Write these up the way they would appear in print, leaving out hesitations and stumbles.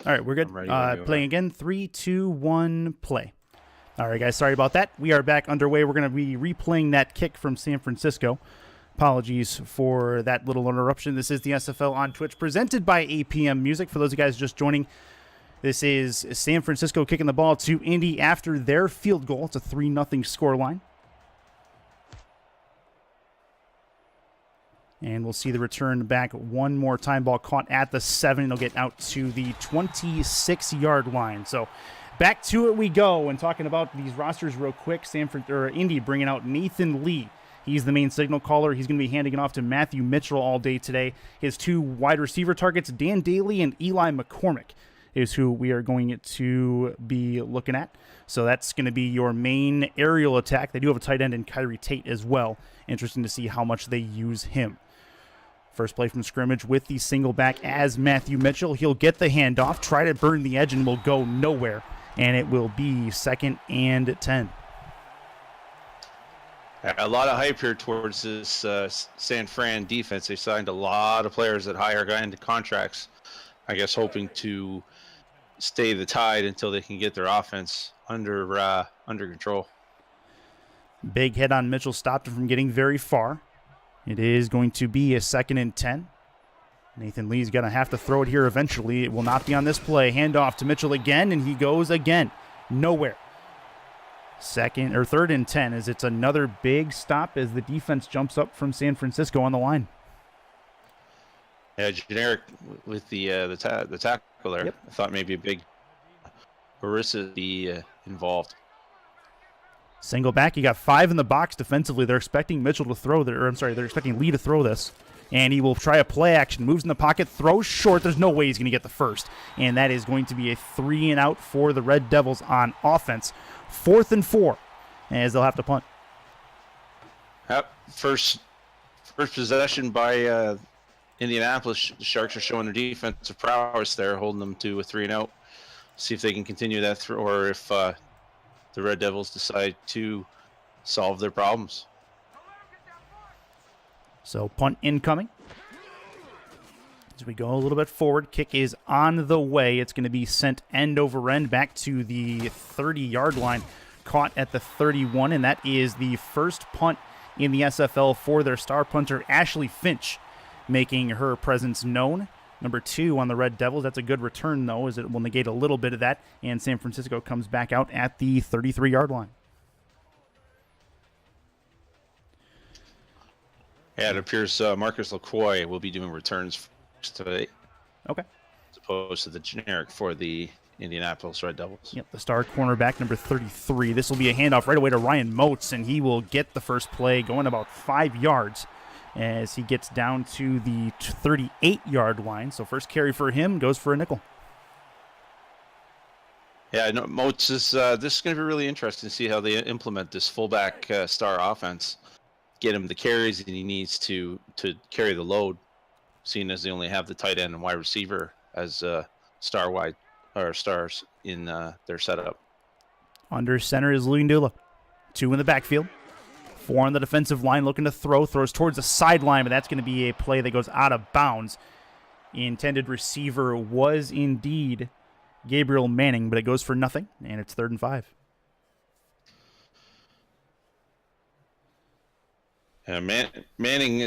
All right, we're good. I'm ready. Playing again. 3, 2, 1, play. All right, guys, sorry about that. We are back underway. We're going to be replaying that kick from San Francisco. Apologies for that little interruption. This is the SFL on Twitch, presented by APM Music. For those of you guys just joining, this is San Francisco kicking the ball to Indy after their field goal. It's a 3-0 scoreline. And we'll see the return back one more time. Ball caught at the 7. It'll get out to the 26-yard line. So back to it we go. And talking about these rosters real quick, Indy bringing out Nathan Lee. He's the main signal caller. He's going to be handing it off to Matthew Mitchell all day today. His 2 wide receiver targets, Dan Daly and Eli McCormick, is who we are going to be looking at. So that's going to be your main aerial attack. They do have a tight end in Kyrie Tate as well. Interesting to see how much they use him. First play from scrimmage with the single back as Matthew Mitchell. He'll get the handoff, try to burn the edge, and will go nowhere. And it will be 2nd and 10. A lot of hype here towards this San Fran defense. They signed a lot of players at higher end contracts, I guess hoping to stay the tide until they can get their offense under control. Big hit on Mitchell stopped him from getting very far. It is going to be a 2nd and 10. Nathan Lee's going to have to throw it here eventually. It will not be on this play. Handoff to Mitchell again, and he goes again. Nowhere. 3rd and 10 as it's another big stop as the defense jumps up from San Francisco on the line. Yeah, generic with the tackle there. Yep. I thought maybe a big Barissa be involved. Single back. You got 5 in the box defensively. They're expecting Mitchell to throw they're expecting Lee to throw this. And he will try a play action. Moves in the pocket, throws short. There's no way he's going to get the first. And that is going to be a 3 and out for the Red Devils on offense. 4th and 4 as they'll have to punt. Yep. First possession by Indianapolis. The Sharks are showing their defensive prowess there, holding them to a 3 and out. See if they can continue that through, or if the Red Devils decide to solve their problems. So punt incoming. As we go a little bit forward, kick is on the way. It's going to be sent end over end back to the 30-yard line, caught at the 31, and that is the first punt in the SFL for their star punter, Ashley Finch, making her presence known. Number 2 on the Red Devils. That's a good return, though, as it will negate a little bit of that, and San Francisco comes back out at the 33-yard line. Yeah, it appears Marcus LaCroix will be doing returns today. Okay. As opposed to the generic for the Indianapolis Red Devils. Yep, the star cornerback, number 33. This will be a handoff right away to Ryan Moats, and he will get the first play going about 5 yards as he gets down to the 38-yard line. So first carry for him goes for a nickel. Yeah, no, Moats is this is going to be really interesting to see how they implement this fullback star offense. Get him the carries that he needs to carry the load, seeing as they only have the tight end and wide receiver as stars in their setup. Under center is Luyendula. 2 in the backfield. 4 on the defensive line looking to throws towards the sideline, but that's going to be a play that goes out of bounds. The intended receiver was indeed Gabriel Manning, but it goes for nothing, and it's 3rd and 5. Manning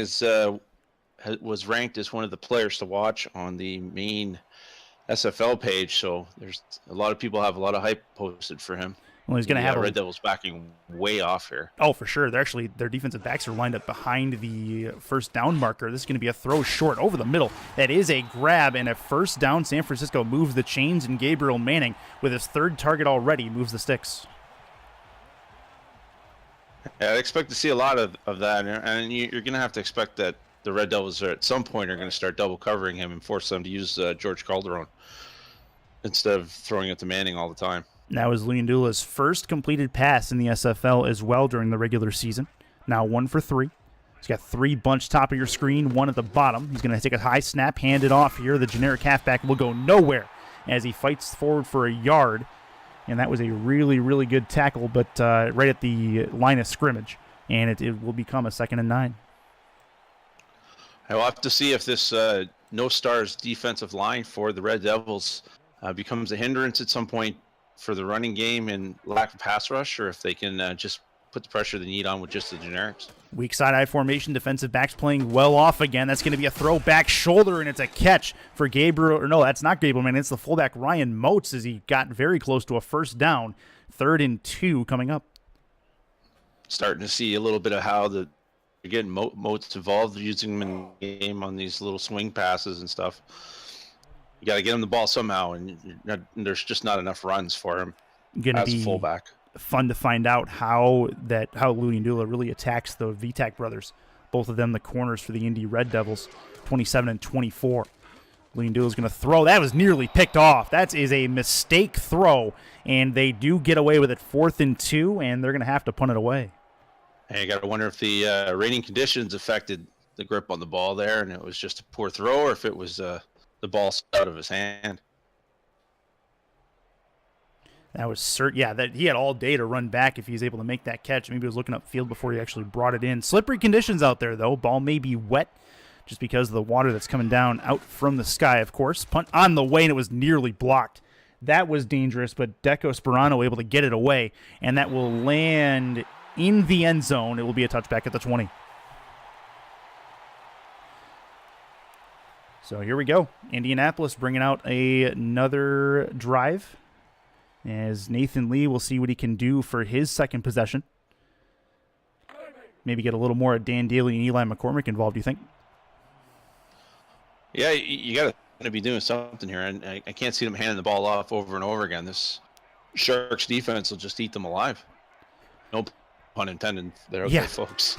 was ranked as one of the players to watch on the main SFL page, so there's a lot of people have a lot of hype posted for him. Well, he's going to have Red Devils backing way off here. Oh, for sure. Their defensive backs are lined up behind the first down marker. This is going to be a throw short over the middle. That is a grab and a first down. San Francisco moves the chains, and Gabriel Manning, with his 3rd target already, moves the sticks. Yeah, I expect to see a lot of that, and you're going to have to expect that the Red Devils at some point are going to start double covering him and force them to use George Calderon instead of throwing it to Manning all the time. That was Luyendula's first completed pass in the SFL as well during the regular season. Now 1 for 3. He's got 3 bunched top of your screen, 1 at the bottom. He's going to take a high snap, hand it off here. The generic halfback will go nowhere as he fights forward for a yard. And that was a really, really good tackle, but right at the line of scrimmage. And it will become a 2nd and 9. I'll have to see if this no stars defensive line for the Red Devils becomes a hindrance at some point for the running game and lack of pass rush, or if they can just put the pressure they need on with just the generics. Weak side I formation, defensive backs playing well off again. That's going to be a throw back shoulder, and it's a catch for Gabriel. Or no, that's not Gabriel, man. It's the fullback Ryan Moats as he got very close to a first down. 3rd and 2 coming up. Starting to see a little bit of how you're getting Moats involved, using them in the game on these little swing passes and stuff. You got to get him the ball somehow, and there's just not enough runs for him as a fullback. Fun to find out how Luyendula really attacks the Vitak brothers. Both of them the corners for the Indy Red Devils, 27 and 24. Luyendula's going to throw. That was nearly picked off. That is a mistake throw, and they do get away with it. 4th and 2, and they're going to have to punt it away. Hey, I got to wonder if the raining conditions affected the grip on the ball there, and it was just a poor throw, or if it was the ball out of his hand. That was that he had all day to run back if he was able to make that catch. Maybe he was looking upfield before he actually brought it in. Slippery conditions out there, though. Ball may be wet just because of the water that's coming down out from the sky, of course. Punt on the way, and it was nearly blocked. That was dangerous, but Deco Sperano able to get it away, and that will land in the end zone. It will be a touchback at the 20. So here we go. Indianapolis bringing out another drive as Nathan Lee will see what he can do for his second possession. Maybe get a little more of Dan Daly and Eli McCormick involved, do you think? Yeah, you got to be doing something here, and I can't see them handing the ball off over and over again. This Sharks defense will just eat them alive. No pun intended there, okay, folks.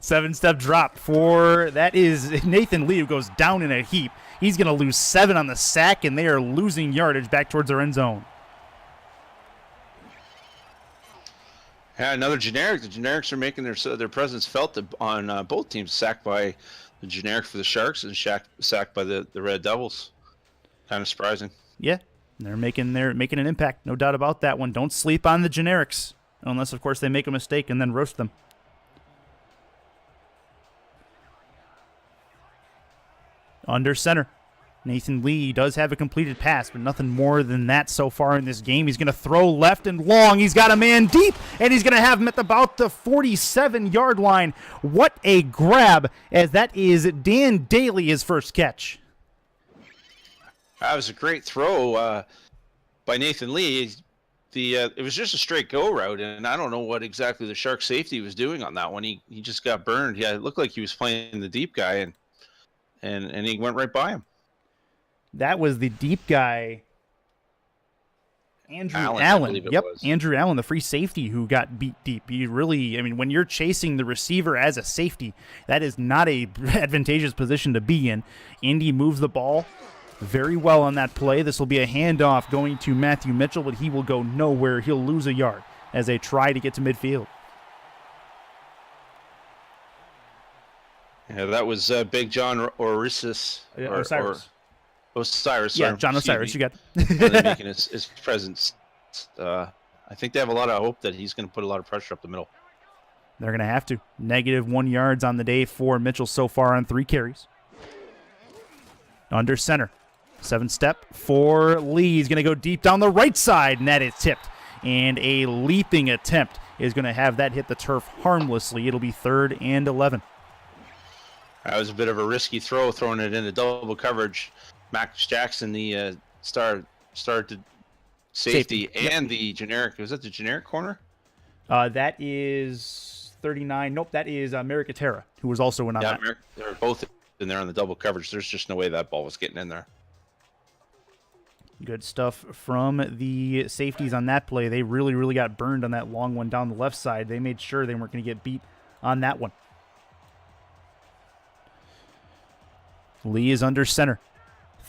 7-step drop for that is Nathan Lee, who goes down in a heap. He's going to lose 7 on the sack, and they are losing yardage back towards their end zone. Yeah, another generic. The generics are making their presence felt on both teams. Sacked by the generic for the Sharks and sacked by the Red Devils. Kind of surprising. Yeah, they're making an impact, no doubt about that one. Don't sleep on the generics, unless of course they make a mistake and then roast them. Under center, Nathan Lee does have a completed pass, but nothing more than that so far in this game. He's going to throw left and long. He's got a man deep, and he's going to have him at about the 47-yard line. What a grab, as that is Dan Daly, his first catch. That was a great throw by Nathan Lee. It was just a straight go route, and I don't know what exactly the Shark safety was doing on that one. He just got burned. Yeah, it looked like he was playing the deep guy, and he went right by him. That was the deep guy, Andrew Allen. Yep, Andrew Allen, the free safety who got beat deep. When you're chasing the receiver as a safety, that is not a advantageous position to be in. Indy moves the ball very well on that play. This will be a handoff going to Matthew Mitchell, but he will go nowhere. He'll lose a yard as they try to get to midfield. Yeah, that was Big John Osiris. Osiris. Yeah, John Osiris, you got making his presence. I think they have a lot of hope that he's going to put a lot of pressure up the middle. They're going to have to. -1 yards on the day for Mitchell so far on 3 carries. Under center. 7-step for Lee. He's going to go deep down the right side, and that is tipped. And a leaping attempt is going to have that hit the turf harmlessly. It'll be 3rd and 11. That was a bit of a risky throw, throwing it into double coverage. Max Jackson, the started safety and the generic. Was that the generic corner? That is 39. Nope, that is Merrick Atera, who was also in on that. Merrick, they were both in there on the double coverage. There's just no way that ball was getting in there. Good stuff from the safeties on that play. They really, really got burned on that long one down the left side. They made sure they weren't going to get beat on that one. Lee is under center.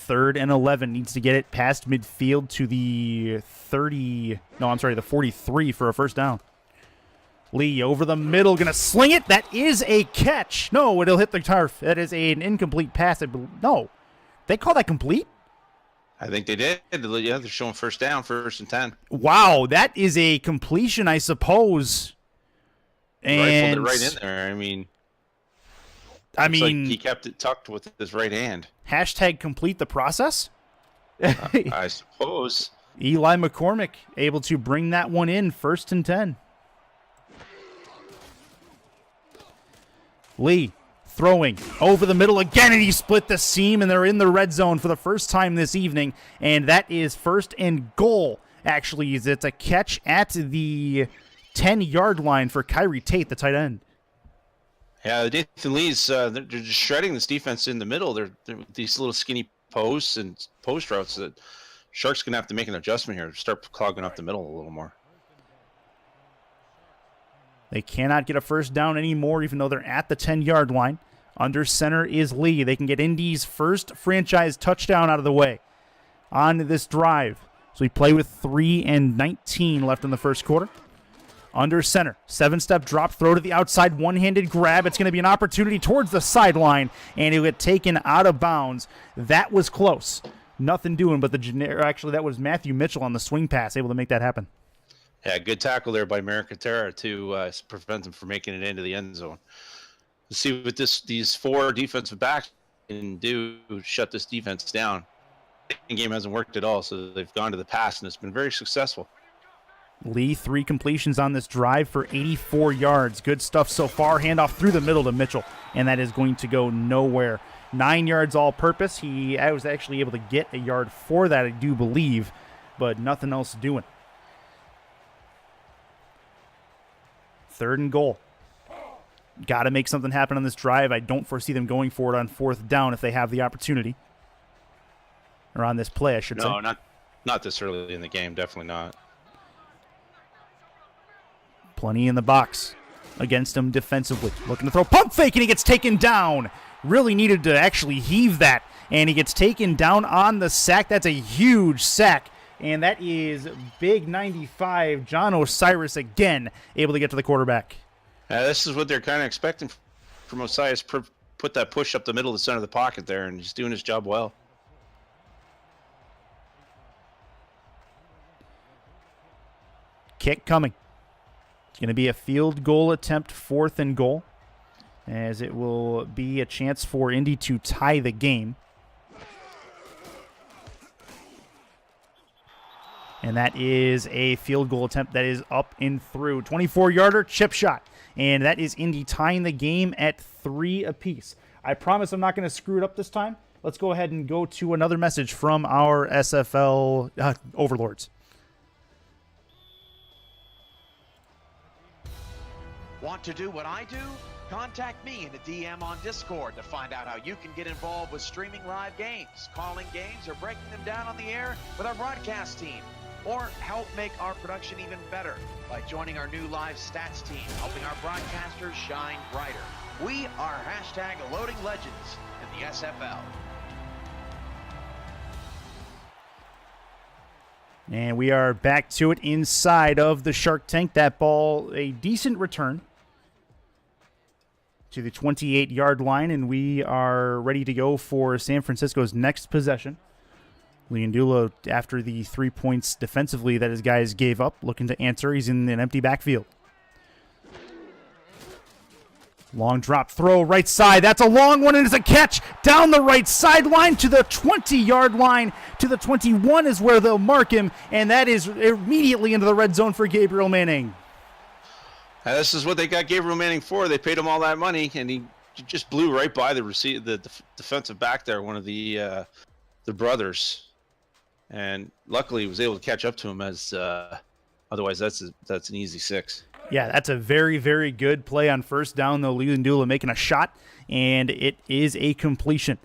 3rd and 11, needs to get it past midfield to the 43 for a first down. Lee over the middle, going to sling it. That is a catch. No, it'll hit the turf. That is an incomplete pass. No, they call that complete? I think they did. Yeah, they're showing first down, 1st and 10. Wow, that is a completion, I suppose. And rifled it right in there. Like he kept it tucked with his right hand. # complete the process? I suppose. Eli McCormick able to bring that one in, 1st and 10. Lee throwing over the middle again, and he split the seam, and they're in the red zone for the first time this evening, and that is 1st and goal. Actually, it's a catch at the 10-yard line for Kyrie Tate, the tight end. Yeah, Nathan Lee's they're just shredding this defense in the middle. They're these little skinny posts and post routes that Sharks going to have to make an adjustment here to start clogging up the middle a little more. They cannot get a first down anymore, even though they're at the 10-yard line. Under center is Lee. They can get Indy's first franchise touchdown out of the way on this drive. So we play with 3:19 left in the first quarter. Under center, 7-step drop, throw to the outside, one-handed grab. It's going to be an opportunity towards the sideline, and it'll get taken out of bounds. That was close. Nothing doing, but actually that was Matthew Mitchell on the swing pass, able to make that happen. Yeah, good tackle there by Mercatera to prevent him from making it into the end zone. Let's see what these 4 defensive backs can do to shut this defense down. The game hasn't worked at all, so they've gone to the pass, and it's been very successful. Lee, 3 completions on this drive for 84 yards. Good stuff so far. Handoff through the middle to Mitchell, and that is going to go nowhere. 9 yards all-purpose. I was actually able to get a yard for that, I do believe, but nothing else doing. 3rd and goal. Got to make something happen on this drive. I don't foresee them going for it on 4th down if they have the opportunity. Or on this play, I should say. No, not this early in the game. Definitely not. Plenty in the box against him defensively. Looking to throw pump fake, and he gets taken down. Really needed to actually heave that, and he gets taken down on the sack. That's a huge sack, and that is big 95, John Osiris again, able to get to the quarterback. This is what they're kind of expecting from Osiris. Put that push up the middle of the center of the pocket there, and he's doing his job well. Kick coming. It's going to be a field goal attempt, 4th and goal, as it will be a chance for Indy to tie the game. And that is a field goal attempt that is up and through. 24-yarder chip shot. And that is Indy tying the game at 3 apiece. I promise I'm not going to screw it up this time. Let's go ahead and go to another message from our SFL overlords. Want to do what I do? Contact me in the DM on Discord to find out how you can get involved with streaming live games, calling games, or breaking them down on the air with our broadcast team. Or help make our production even better by joining our new live stats team, helping our broadcasters shine brighter. We are #Loading Legends in the SFL. And we are back to it inside of the Shark Tank. That ball, a decent return to the 28-yard line, and we are ready to go for San Francisco's next possession. Leandula, after the 3 points defensively that his guys gave up, looking to answer. He's in an empty backfield. Long drop throw, right side. That's a long one, and it's a catch down the right sideline to the 20-yard line. To the 21 is where they'll mark him, and that is immediately into the red zone for Gabriel Manning. This is what they got Gabriel Manning for. They paid him all that money, and he just blew right by the defensive back there, one of the brothers. And luckily, he was able to catch up to him. As otherwise, that's an easy 6. Yeah, that's a very, very good play on 1st down, though. Leandula making a shot, and it is a completion.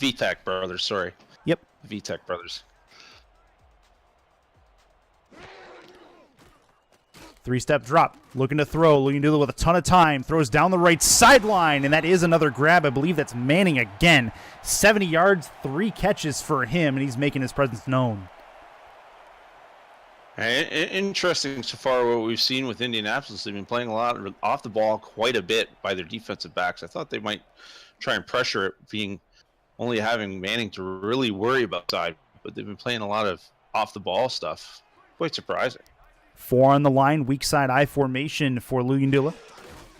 VTech brothers, sorry. Yep. VTech brothers. 3-step drop, looking to throw. Leandula with a ton of time, throws down the right sideline, and that is another grab. I believe that's Manning again. 70 yards, 3 catches for him, and he's making his presence known. Interesting so far what we've seen with Indianapolis. They've been playing a lot off the ball quite a bit by their defensive backs. I thought they might try and pressure it, only having Manning to really worry about side, but they've been playing a lot of off the ball stuff. Quite surprising. 4 on the line, weak side I formation for Leandula.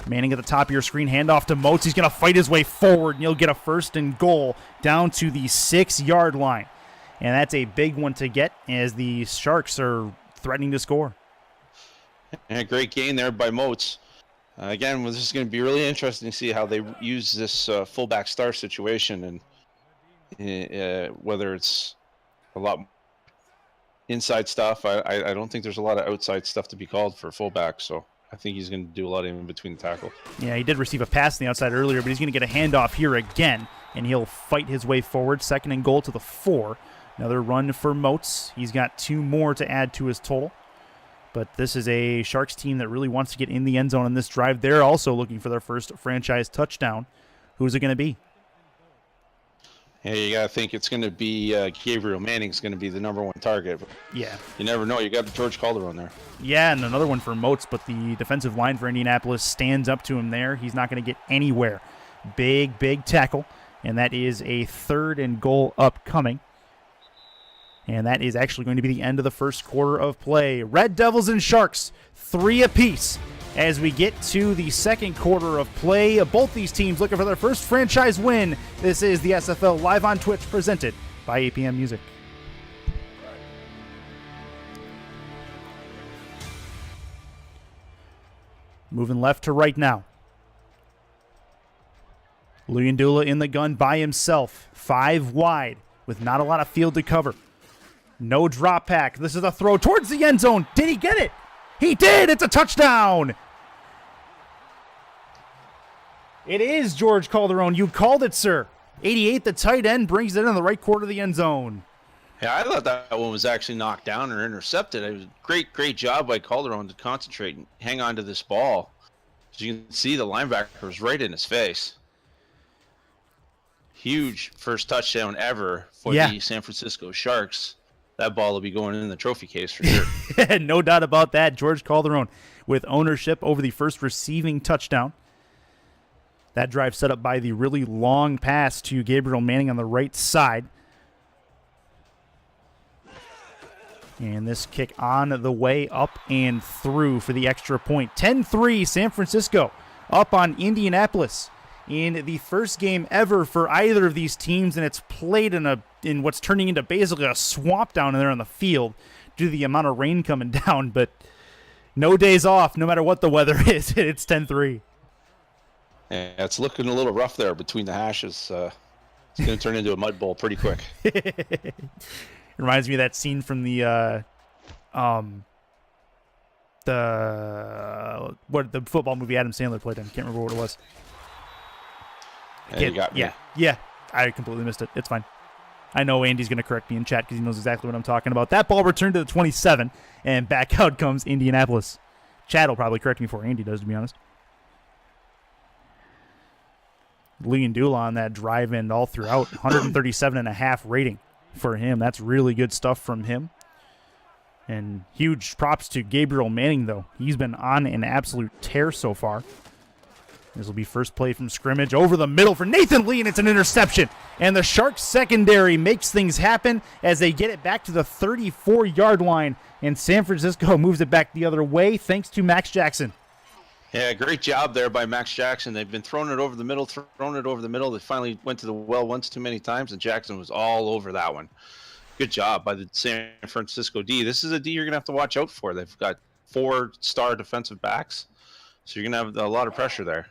Manning at the top of your screen, handoff to Moats. He's going to fight his way forward, and he'll get a 1st and goal down to the 6-yard line. And that's a big one to get as the Sharks are threatening to score. And a great gain there by Moats. Again, this is going to be really interesting to see how they use this fullback star situation, and whether it's a lot inside stuff. I don't think there's a lot of outside stuff to be called for fullback, so I think he's going to do a lot in between the tackles. Yeah, he did receive a pass on the outside earlier, but he's going to get a handoff here again, and he'll fight his way forward. 2nd and goal to the 4. Another run for Moats. He's got 2 more to add to his total. But this is a Sharks team that really wants to get in the end zone in this drive. They're also looking for their first franchise touchdown. Who's it going to be? Yeah, you got to think it's going to be Gabriel Manning's going to be the #1 target. Yeah. You never know. You got George Calderon there. Yeah, and another one for Moats, but the defensive line for Indianapolis stands up to him there. He's not going to get anywhere. Big, big tackle, and that is a 3rd and goal upcoming. And that is actually going to be the end of the first quarter of play. Red Devils and Sharks, 3 apiece as we get to the second quarter of play. Both these teams looking for their first franchise win. This is the SFL live on Twitch, presented by APM Music. Moving left to right now. Luyendula in the gun by himself, 5 wide, with not a lot of field to cover. No drop pack. This is a throw towards the end zone. Did he get it? He did. It's a touchdown. It is George Calderon. You called it, sir. 88, the tight end, brings it in the right quarter of the end zone. Yeah, I thought that one was actually knocked down or intercepted. It was a great job by Calderon to concentrate and hang on to this ball. As you can see, the linebacker was right in his face. Huge first touchdown ever for the San Francisco Sharks. That ball will be going in the trophy case for sure. No doubt about that. George Calderon with ownership over the first receiving touchdown. That drive set up by the really long pass to Gabriel Manning on the right side. And this kick on the way up and through for the extra point. 10-3 San Francisco up on Indianapolis in the first game ever for either of these teams, and it's played in what's turning into basically a swamp down there on the field due to the amount of rain coming down. But no days off, no matter what the weather is. It's 10-3. Yeah, it's looking a little rough there between the hashes. It's going to turn into a mud bowl pretty quick. It reminds me of that scene from the football movie Adam Sandler played in. Can't remember what it was. You got me. Yeah. I completely missed it. It's fine. I know Andy's going to correct me in chat because he knows exactly what I'm talking about. That ball returned to the 27, and back out comes Indianapolis. Chad will probably correct me before Andy does, to be honest. Luyendula on that drive end all throughout. 137.5 rating for him. That's really good stuff from him. And huge props to Gabriel Manning, though. He's been on an absolute tear so far. This will be first play from scrimmage over the middle for Nathan Lee, and it's an interception. And the Sharks secondary makes things happen as they get it back to the 34-yard line, and San Francisco moves it back the other way thanks to Max Jackson. Yeah, great job there by Max Jackson. They've been throwing it over the middle. They finally went to the well once too many times, and Jackson was all over that one. Good job by the San Francisco D. This is a D you're going to have to watch out for. They've got 4-star defensive backs, so you're going to have a lot of pressure there.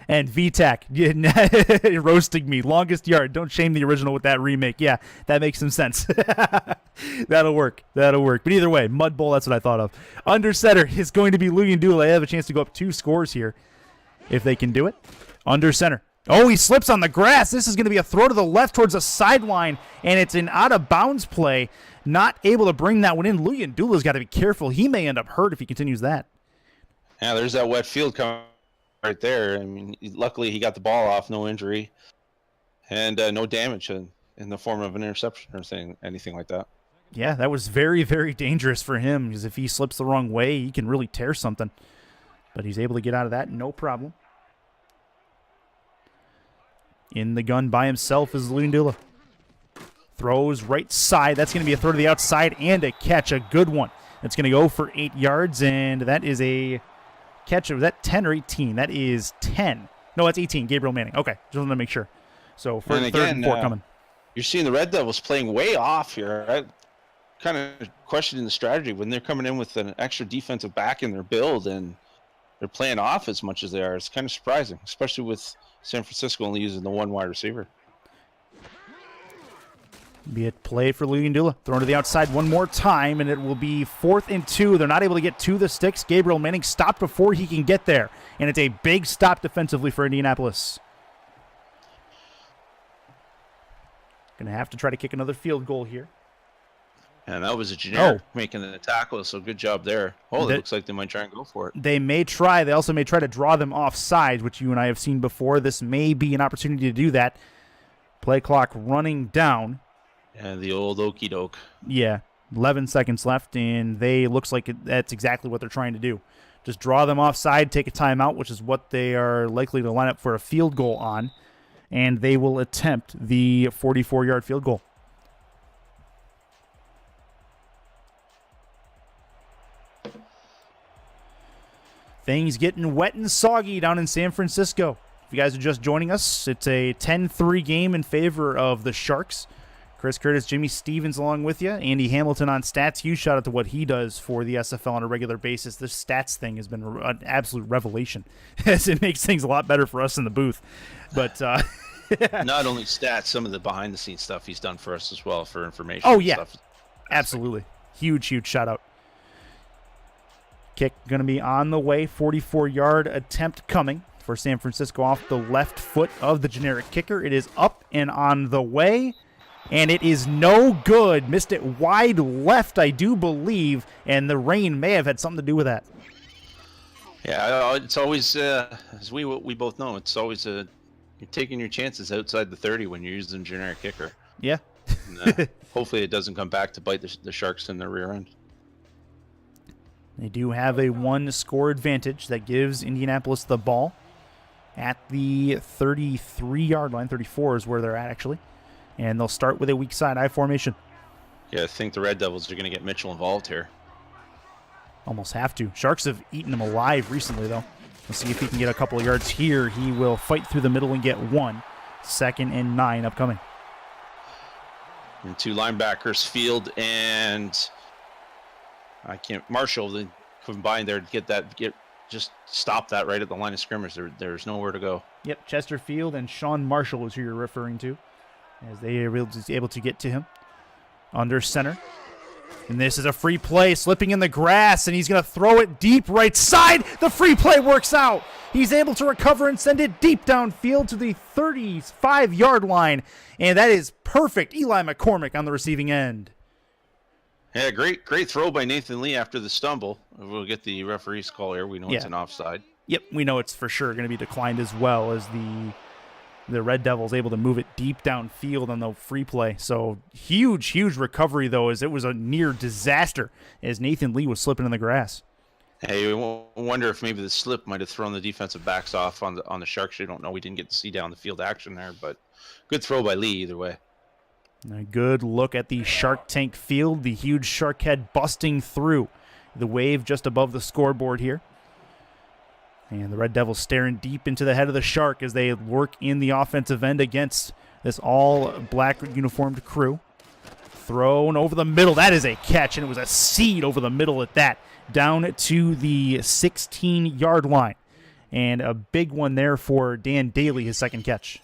And VTAC roasting me. Longest yard. Don't shame the original with that remake. Yeah, that makes some sense. That'll work. But either way, Mud Bowl, that's what I thought of. Under center is going to be Luyendula. They have a chance to go up 2 scores here if they can do it. Under center. Oh, he slips on the grass. This is going to be a throw to the left towards the sideline, and it's an out-of-bounds play. Not able to bring that one in. Luyendula's got to be careful. He may end up hurt if he continues that. Yeah, there's that wet field coming right there. I mean, luckily he got the ball off, no injury, and no damage in the form of an interception or anything like that. Yeah, that was very, very dangerous for him because if he slips the wrong way, he can really tear something. But he's able to get out of that, no problem. In the gun by himself is Luyendula. Throws right side. That's going to be a throw to the outside and a catch, a good one. It's going to go for 8 yards, and that is a catch. Was that 10 or 18? That is 10. No, that's 18. Gabriel Manning. Okay, just wanted to make sure. So for And third again, and 4 coming. You're seeing the Red Devils playing way off here. I kind of questioning the strategy when they're coming in with an extra defensive back in their build and they're playing off as much as they are. It's kind of surprising, especially with San Francisco only using the one wide receiver. Be it play for Luyendula. Thrown to the outside one more time, and it will be 4th and 2. They're not able to get to the sticks. Gabriel Manning stopped before he can get there, and it's a big stop defensively for Indianapolis. Going to have to try to kick another field goal here. And that was a generic making the tackle, so good job there. Oh, it looks like they might try and go for it. They may try. They also may try to draw them offside, which you and I have seen before. This may be an opportunity to do that. Play clock running down. And the old okey doke. Yeah, 11 seconds left, and looks like that's exactly what they're trying to do. Just draw them offside, take a timeout, which is what they are likely to line up for a field goal on, and they will attempt the 44-yard field goal. Things getting wet and soggy down in San Francisco. If you guys are just joining us, it's a 10-3 game in favor of the Sharks. Chris Curtis, Jimmy Stevens along with you. Andy Hamilton on stats. Huge shout out to what he does for the SFL on a regular basis. This stats thing has been an absolute revelation as it makes things a lot better for us in the booth. But not only stats, some of the behind-the-scenes stuff he's done for us as well for information. Oh, yeah. Stuff. Absolutely. Huge shout out. Kick going to be on the way. 44-yard attempt coming for San Francisco off the left foot of the generic kicker. It is up and on the way. And it is no good. Missed it wide left, I do believe, and the rain may have had something to do with that. Yeah, it's always, as we both know, it's always you're taking your chances outside the 30 when you're using generic kicker. Yeah. And, hopefully it doesn't come back to bite the Sharks in the rear end. They do have a one-score advantage that gives Indianapolis the ball at the 33-yard line. 34 is where they're at, actually. And they'll start with a weak side I formation. Yeah, I think the Red Devils are going to get Mitchell involved here. Almost have to. Sharks have eaten him alive recently, though. We'll see if he can get a couple of yards here. He will fight through the middle and get 1. 2nd and 9 upcoming. And 2 linebackers, Field and Marshall, they combined there to just stop that right at the line of scrimmage. There's nowhere to go. Yep, Chesterfield and Sean Marshall is who you're referring to, as they are able to get to him under center. And this is a free play, slipping in the grass, and he's going to throw it deep right side. The free play works out. He's able to recover and send it deep downfield to the 35-yard line, and that is perfect. Eli McCormick on the receiving end. Yeah, great throw by Nathan Lee after the stumble. We'll get the referee's call here. We know it's an offside. Yep, we know it's for sure going to be declined, as well as the Red Devils able to move it deep downfield on the free play. So huge recovery, though, as it was a near disaster as Nathan Lee was slipping in the grass. Hey, we wonder if maybe the slip might have thrown the defensive backs off on the Sharks. You don't know. We didn't get to see down the field action there, but good throw by Lee either way. A good look at the Shark Tank field. The huge shark head busting through the wave just above the scoreboard here. And the Red Devils staring deep into the head of the Shark as they work in the offensive end against this all-black uniformed crew. Thrown over the middle. That is a catch, and it was a seed over the middle at that. Down to the 16-yard line. And a big one there for Dan Daly, his second catch.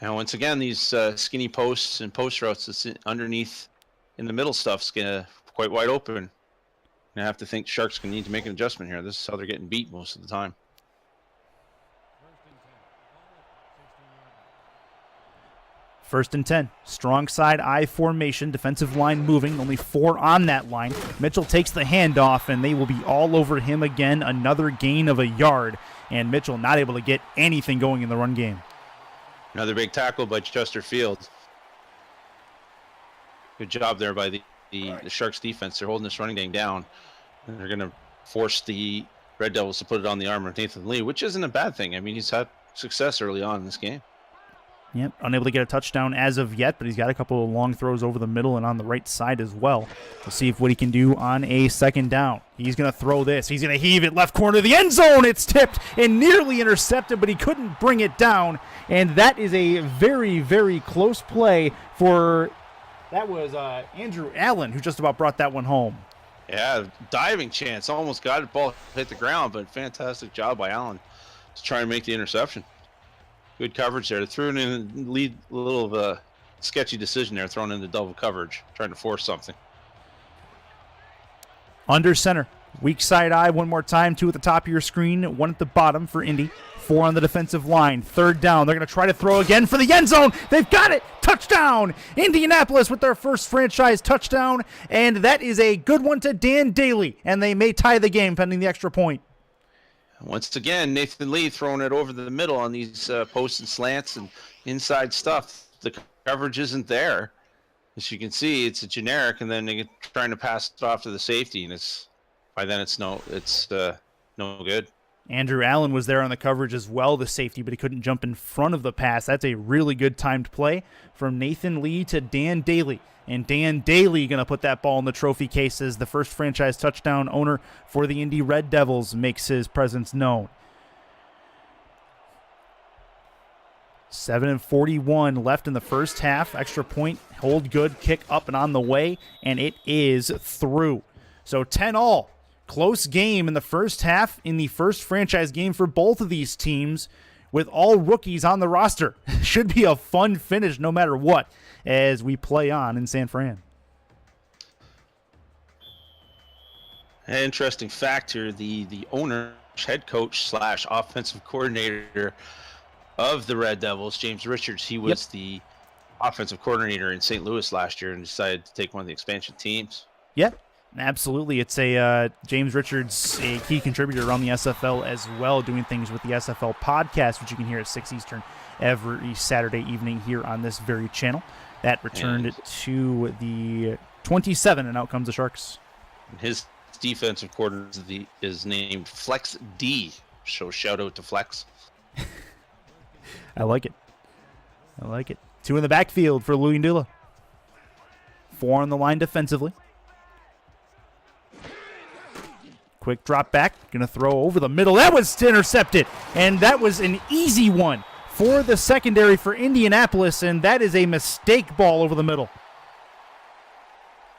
And once again, these skinny posts and post routes that's underneath in the middle stuff's quite wide open. I have to think Sharks can need to make an adjustment here. This is how they're getting beat most of the time. First and 10. Strong side I formation. Defensive line moving. Only 4 on that line. Mitchell takes the handoff, and they will be all over him again. Another gain of a yard. And Mitchell not able to get anything going in the run game. Another big tackle by Chesterfield. Good job there by the Sharks defense. They're holding this running game down. And they're going to force the Red Devils to put it on the arm of Nathan Lee, which isn't a bad thing. I mean, he's had success early on in this game. Yep, unable to get a touchdown as of yet, but he's got a couple of long throws over the middle and on the right side as well. We'll see what he can do on a second down. He's going to throw this. He's going to heave it left corner of the end zone. It's tipped and nearly intercepted, but he couldn't bring it down. And that is a very, very close play for, that was Andrew Allen who just about brought that one home. Yeah, diving chance. Almost got it. Ball hit the ground, but fantastic job by Allen to try and make the interception. Good coverage there. Threw it in, lead a little of a sketchy decision there, throwing into double coverage, trying to force something. Under center. Weak side eye one more time. 2 at the top of your screen, 1 at the bottom for Indy. 4 on the defensive line. 3rd down. They're going to try to throw again for the end zone. They've got it. Touchdown. Indianapolis with their first franchise touchdown. And that is a good one to Dan Daly. And they may tie the game pending the extra point. Once again, Nathan Lee throwing it over the middle on these posts and slants and inside stuff. The coverage isn't there. As you can see, it's a generic, and then they're trying to pass it off to the safety, and by then it's no good. Andrew Allen was there on the coverage as well, the safety, but he couldn't jump in front of the pass. That's a really good timed play from Nathan Lee to Dan Daly. And Dan Daly going to put that ball in the trophy case as the first franchise touchdown owner for the Indy Red Devils makes his presence known. 7:41 left in the first half. Extra point, hold good, kick up and on the way, and it is through. So 10-all. Close game in the first half in the first franchise game for both of these teams with all rookies on the roster. Should be a fun finish no matter what as we play on in San Fran. An interesting fact here, the owner, head coach / offensive coordinator of the Red Devils, James Richards, he was the offensive coordinator in St. Louis last year and decided to take one of the expansion teams. Yeah, absolutely. It's a James Richards, a key contributor around the SFL as well, doing things with the SFL podcast, which you can hear at 6 Eastern every Saturday evening here on this very channel. That returned to the 27, and out comes the Sharks. His defensive coordinator is named Flex D, so shout out to Flex. I like it. 2 in the backfield for Luyendula. 4 on the line defensively. Quick drop back. Going to throw over the middle. That was intercepted. And that was an easy one for the secondary for Indianapolis. And that is a mistake ball over the middle.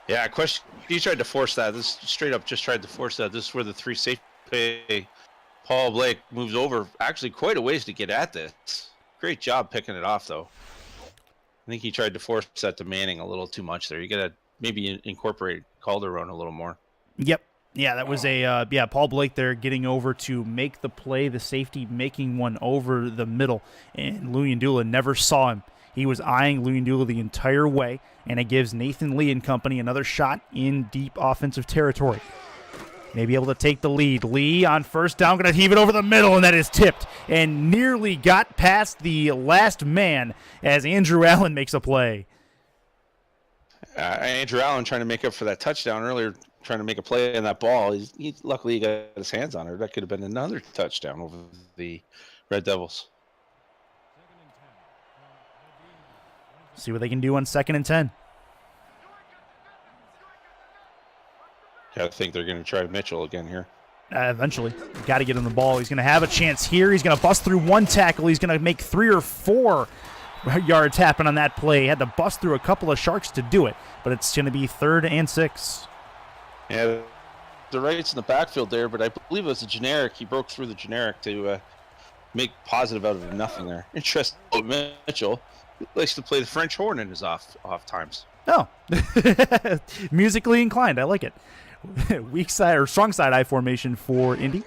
Yeah, question. He tried to force that. This straight up just tried to force that. This is where the 3 safety Paul Blake moves over actually quite a ways to get at this. Great job picking it off, though. I think he tried to force that to Manning a little too much there. You got to maybe incorporate Calderon a little more. Yep. Yeah, that was a Paul Blake there getting over to make the play, the safety making one over the middle, and Luyendula never saw him. He was eyeing Luyendula the entire way, and it gives Nathan Lee and company another shot in deep offensive territory. Maybe able to take the lead. Lee on first down, going to heave it over the middle, and that is tipped and nearly got past the last man as Andrew Allen makes a play. Andrew Allen trying to make up for that touchdown earlier, trying to make a play on that ball. Luckily, he got his hands on it. That could have been another touchdown over the Red Devils. See what they can do on 2nd and 10. I think they're going to try Mitchell again here. Eventually. Got to get him the ball. He's going to have a chance here. He's going to bust through 1 tackle. He's going to make 3 or 4 yards happen on that play. He had to bust through a couple of Sharks to do it, but it's going to be 3rd and 6. Yeah, the right's in the backfield there, but I believe it was a generic. He broke through the generic to make positive out of nothing there. Interesting. Mitchell likes to play the French horn in his off times. Oh, musically inclined. I like it. Weak side or strong side I formation for Indy.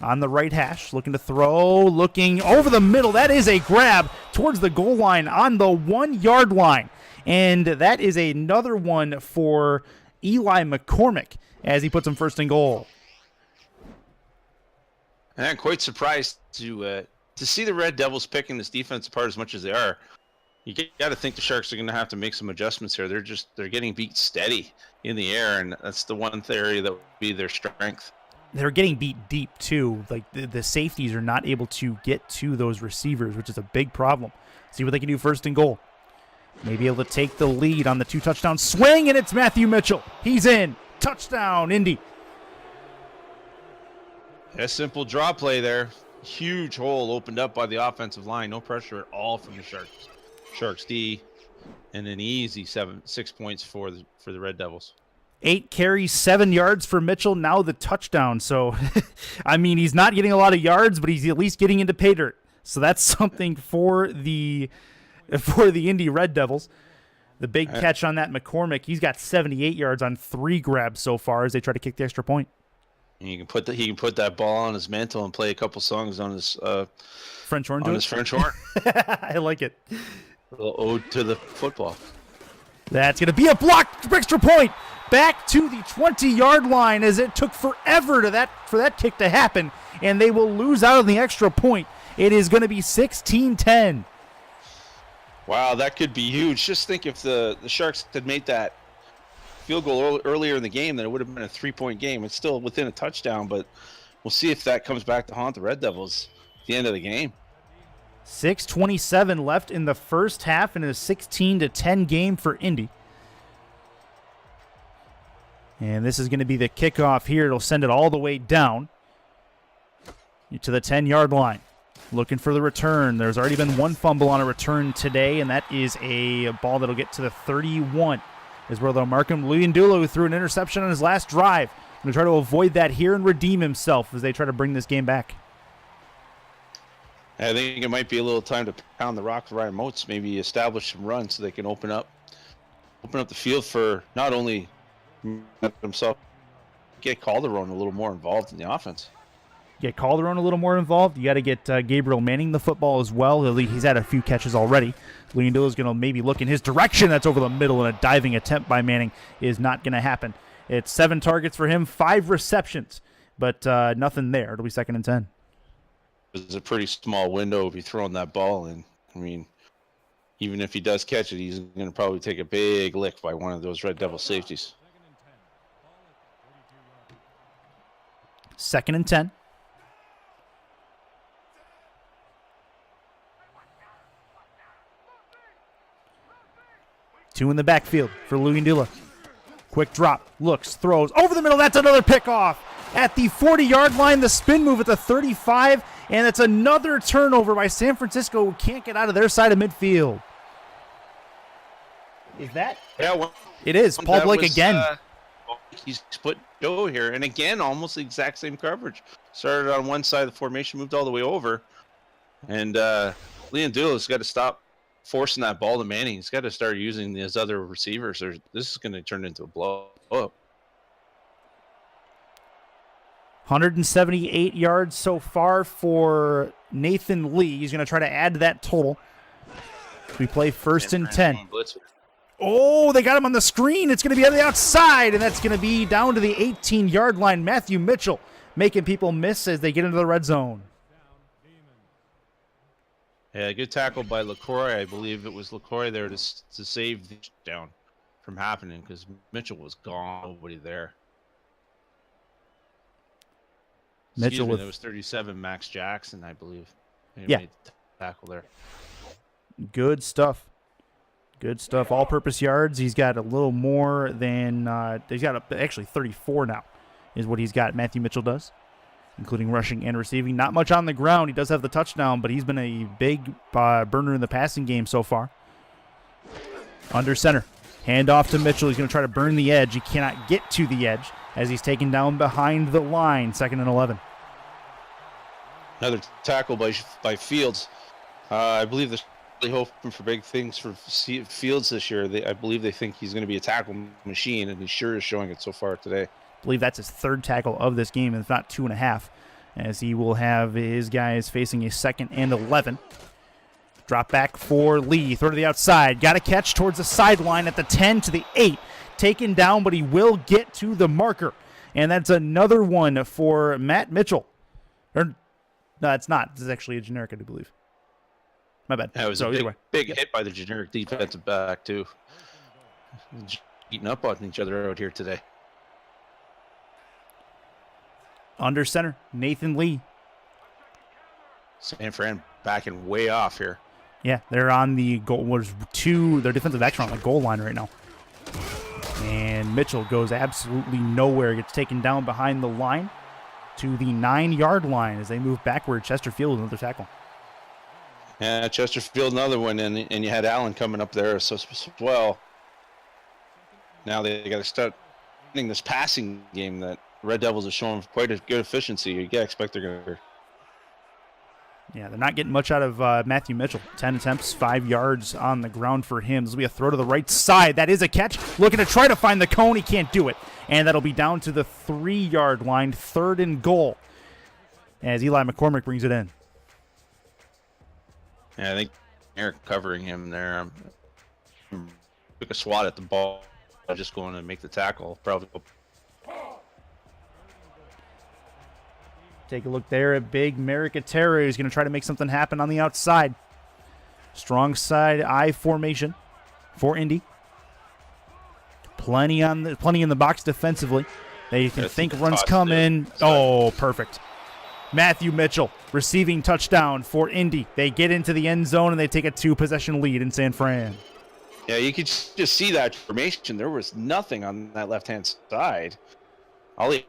On the right hash, looking to throw, looking over the middle. That is a grab towards the goal line on the 1 yard line. And that is another one for Eli McCormick as he puts him first and goal. And I'm quite surprised to see the Red Devils picking this defense apart as much as they are. You got to think the Sharks are going to have to make some adjustments here. They're getting beat steady in the air, and that's the one area that would be their strength. They're getting beat deep, too. Like, the safeties are not able to get to those receivers, which is a big problem See what they can do first and goal. Maybe able to take the lead on the 2-touchdown swing, and it's Matthew Mitchell. He's in. Touchdown, Indy. A simple draw play there. Huge hole opened up by the offensive line. No pressure at all from the Sharks. Sharks D, and an easy 6 points for the Red Devils. 8 carries, 7 yards for Mitchell. Now the touchdown. So, I mean, he's not getting a lot of yards, but he's at least getting into pay dirt. So that's something for the Indy Red Devils. The big catch on that McCormick. He's got 78 yards on 3 grabs so far as they try to kick the extra point. And he can put that ball on his mantle and play a couple songs on his French horn. French horn. I like it. A little ode to the football. That's going to be a blocked extra point. Back to the 20-yard line as it took forever for that kick to happen, and they will lose out on the extra point. It is going to be 16-10. Wow, that could be huge. Just think if the Sharks had made that field goal earlier in the game, then it would have been a 3-point game. It's still within a touchdown, but we'll see if that comes back to haunt the Red Devils at the end of the game. 6:27 left in the first half, and a 16-10 game for Indy. And this is going to be the kickoff here. It'll send it all the way down to the 10-yard line. Looking for the return. There's already been one fumble on a return today, and that is a ball that'll get to the 31. Is where they'll mark him. Luyendula, who threw an interception on his last drive. Going to try to avoid that here and redeem himself as they try to bring this game back. I think it might be a little time to pound the rock with Ryan Moats, maybe establish some runs so they can open up the field for not only himself, get Calderon a little more involved in the offense. Get Calderon a little more involved. You got to get Gabriel Manning the football as well. He's had a few catches already. Luyendula is going to maybe look in his direction. That's over the middle, and a diving attempt by Manning is not going to happen. It's 7 targets for him, 5 receptions, but nothing there. It'll be 2nd and 10. It's a pretty small window if you're throwing that ball in. I mean, even if he does catch it, he's going to probably take a big lick by one of those Red Devil safeties. 2nd and 10. Two in the backfield for Luyendula. Quick drop, looks, throws, over the middle. That's another pickoff. At the 40-yard line, the spin move at the 35, and it's another turnover by San Francisco, who can't get out of their side of midfield. Is that? Yeah, well, it is. Paul Blake again. He's split Joe here, and again, almost the exact same coverage. Started on one side of the formation, moved all the way over, and Luyendula's got to stop forcing that ball to Manning. He's got to start using his other receivers. This is going to turn into a blow-up. 178 yards so far for Nathan Lee. He's going to try to add to that total. We play 1st and 10. Oh, they got him on the screen. It's going to be on the outside, and that's going to be down to the 18-yard line. Matthew Mitchell making people miss as they get into the red zone. Yeah, good tackle by LaCroix. I believe it was LaCroix there to save the down from happening because Mitchell was gone. Nobody there. Mitchell with... There was 37, Max Jackson, I believe. He yeah. Made the tackle there. Good stuff. Good stuff. All-purpose yards. He's got a little more than he's got actually 34 now is what he's got. Matthew Mitchell does, including rushing and receiving. Not much on the ground. He does have the touchdown, but he's been a big burner in the passing game so far. Under center. Hand off to Mitchell. He's going to try to burn the edge. He cannot get to the edge as he's taken down behind the line. 2nd and 11. Another tackle by Fields. I believe they're really hoping for big things for Fields this year. I believe they think he's going to be a tackle machine, and he sure is showing it so far today. I believe that's his 3rd tackle of this game, if not 2.5, as he will have his guys facing a 2nd and 11. Drop back for Lee. Throw to the outside. Got a catch towards the sideline at the 10 to the 8. Taken down, but he will get to the marker. And that's another one for Matt Mitchell. No, it's not. This is actually a generic, I do believe. My bad. That was a big hit by the generic defensive back, too. Eating up on each other out here today. Under center, Nathan Lee. San Fran backing way off here. Yeah, they're on the goal. Their defensive action on the goal line right now. And Mitchell goes absolutely nowhere. Gets taken down behind the line to the 9-yard line as they move backward. Chesterfield with another tackle. Yeah, Chesterfield another one, and you had Allen coming up there as well. Now they got to start getting this passing game that Red Devils are showing quite a good efficiency. You gotta expect they're going to. Yeah, they're not getting much out of Matthew Mitchell. 10 attempts, 5 yards on the ground for him. This will be a throw to the right side. That is a catch. Looking to try to find the cone. He can't do it. And that'll be down to the 3-yard line, 3rd and goal, as Eli McCormick brings it in. Yeah, I think Eric covering him there. Took a swat at the ball. Just going to make the tackle. Probably. Take a look there at big Merrick Atera, who's going to try to make something happen on the outside. Strong side I formation for Indy. Plenty in the box defensively. They can think runs coming. Oh, perfect. Matthew Mitchell receiving touchdown for Indy. They get into the end zone and they take a 2-possession lead in San Fran. Yeah, you could just see that formation. There was nothing on that left-hand side. All he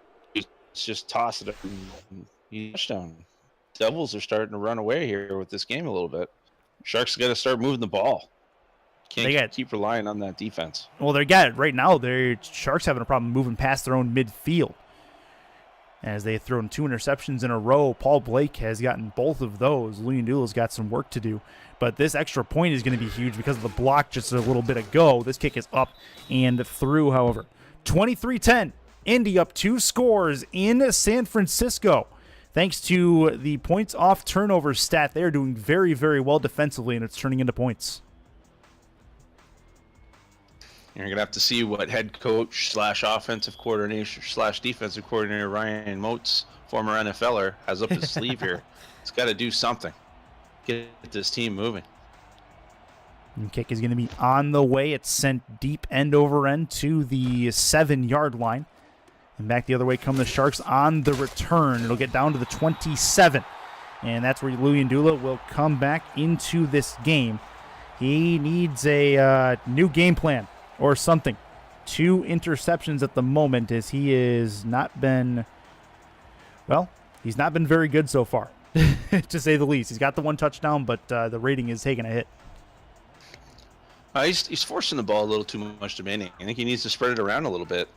just toss it up and touchdown. Devils are starting to run away here with this game a little bit. Sharks got to start moving the ball. Can't keep relying on that defense. Well, they got it right now. Their Sharks having a problem moving past their own midfield. As they have thrown 2 interceptions in a row, Paul Blake has gotten both of those. Luyendula's got some work to do. But this extra point is going to be huge because of the block just a little bit ago. This kick is up and through, however. 23-10. Indy up 2 scores in San Francisco. Thanks to the points off turnover stat, they're doing very, very well defensively, and it's turning into points. You're going to have to see what head coach / offensive coordinator / defensive coordinator Ryan Moats, former NFLer, has up his sleeve here. He's got to do something. Get this team moving. And kick is going to be on the way. It's sent deep end over end to the 7-yard line. And back the other way come the Sharks on the return. It'll get down to the 27. And that's where Luyendula will come back into this game. He needs a new game plan or something. 2 interceptions at the moment as he has not been, well, he's not been very good so far, to say the least. He's got the 1 touchdown, but the rating is taking a hit. He's forcing the ball a little too much to Manning. I think he needs to spread it around a little bit.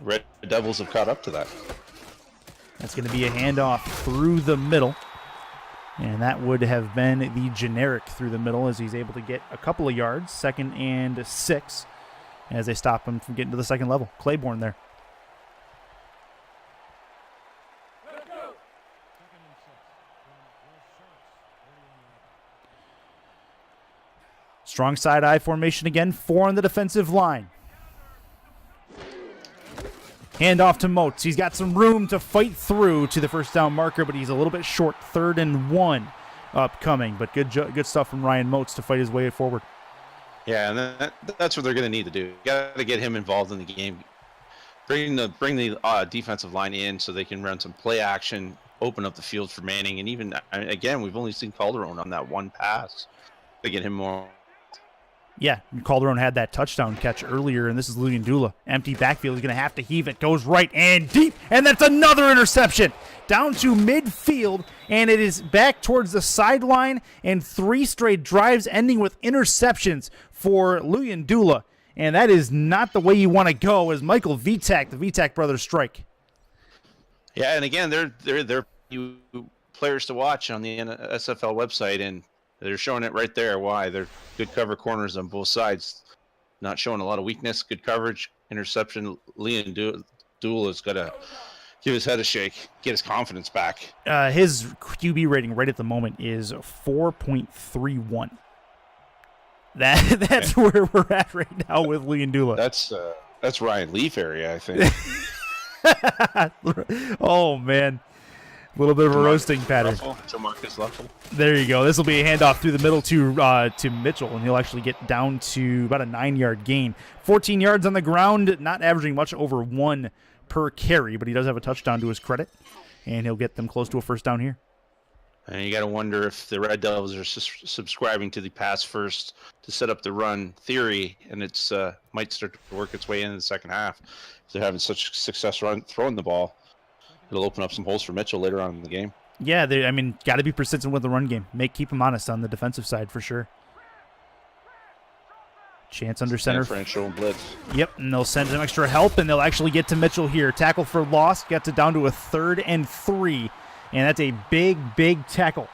Red Devils have caught up to that. That's going to be a handoff through the middle. And that would have been the generic through the middle as he's able to get a couple of yards, 2nd and 6, as they stop him from getting to the second level. Claiborne there. Strong side I formation again, 4 on the defensive line. Hand off to Moats. He's got some room to fight through to the first down marker, but he's a little bit short. 3rd and 1 upcoming, but good stuff from Ryan Moats to fight his way forward. Yeah, and that's what they're going to need to do. You got to get him involved in the game. Bring the defensive line in so they can run some play action, open up the field for Manning, and even again, we've only seen Calderon on that 1 pass to get him more. Yeah, Calderon had that touchdown catch earlier, and this is Luyendula. Empty backfield. He's going to have to heave it. Goes right and deep, and that's another interception. Down to midfield, and it is back towards the sideline, and 3 straight drives ending with interceptions for Luyendula. And that is not the way you want to go as Michael Vitak, the Vitak brothers, strike. Yeah, and again, they're players to watch on the SFL website, and they're showing it right there. Why? They're good cover corners on both sides. Not showing a lot of weakness. Good coverage. Interception. Luyendula's got to give his head a shake. Get his confidence back. His QB rating right at the moment is 4.31. That's where we're at right now with Luyendula. That's Ryan Leaf area, I think. Oh, man. A little bit of a roasting pattern. Jamarcus Russell. There you go. This will be a handoff through the middle to Mitchell, and he'll actually get down to about a 9-yard gain. 14 yards on the ground, not averaging much over 1 per carry, but he does have a touchdown to his credit, and he'll get them close to a first down here. And you got to wonder if the Red Devils are subscribing to the pass first to set up the run theory, and it's might start to work its way in the second half. If they're having such success throwing the ball, it'll open up some holes for Mitchell later on in the game. Yeah, I mean, got to be persistent with the run game. Keep them honest on the defensive side for sure. Chance under center. Differential blitz. Yep, and they'll send some extra help, and they'll actually get to Mitchell here. Tackle for loss, gets it down to a 3rd and 3, and that's a big, big tackle.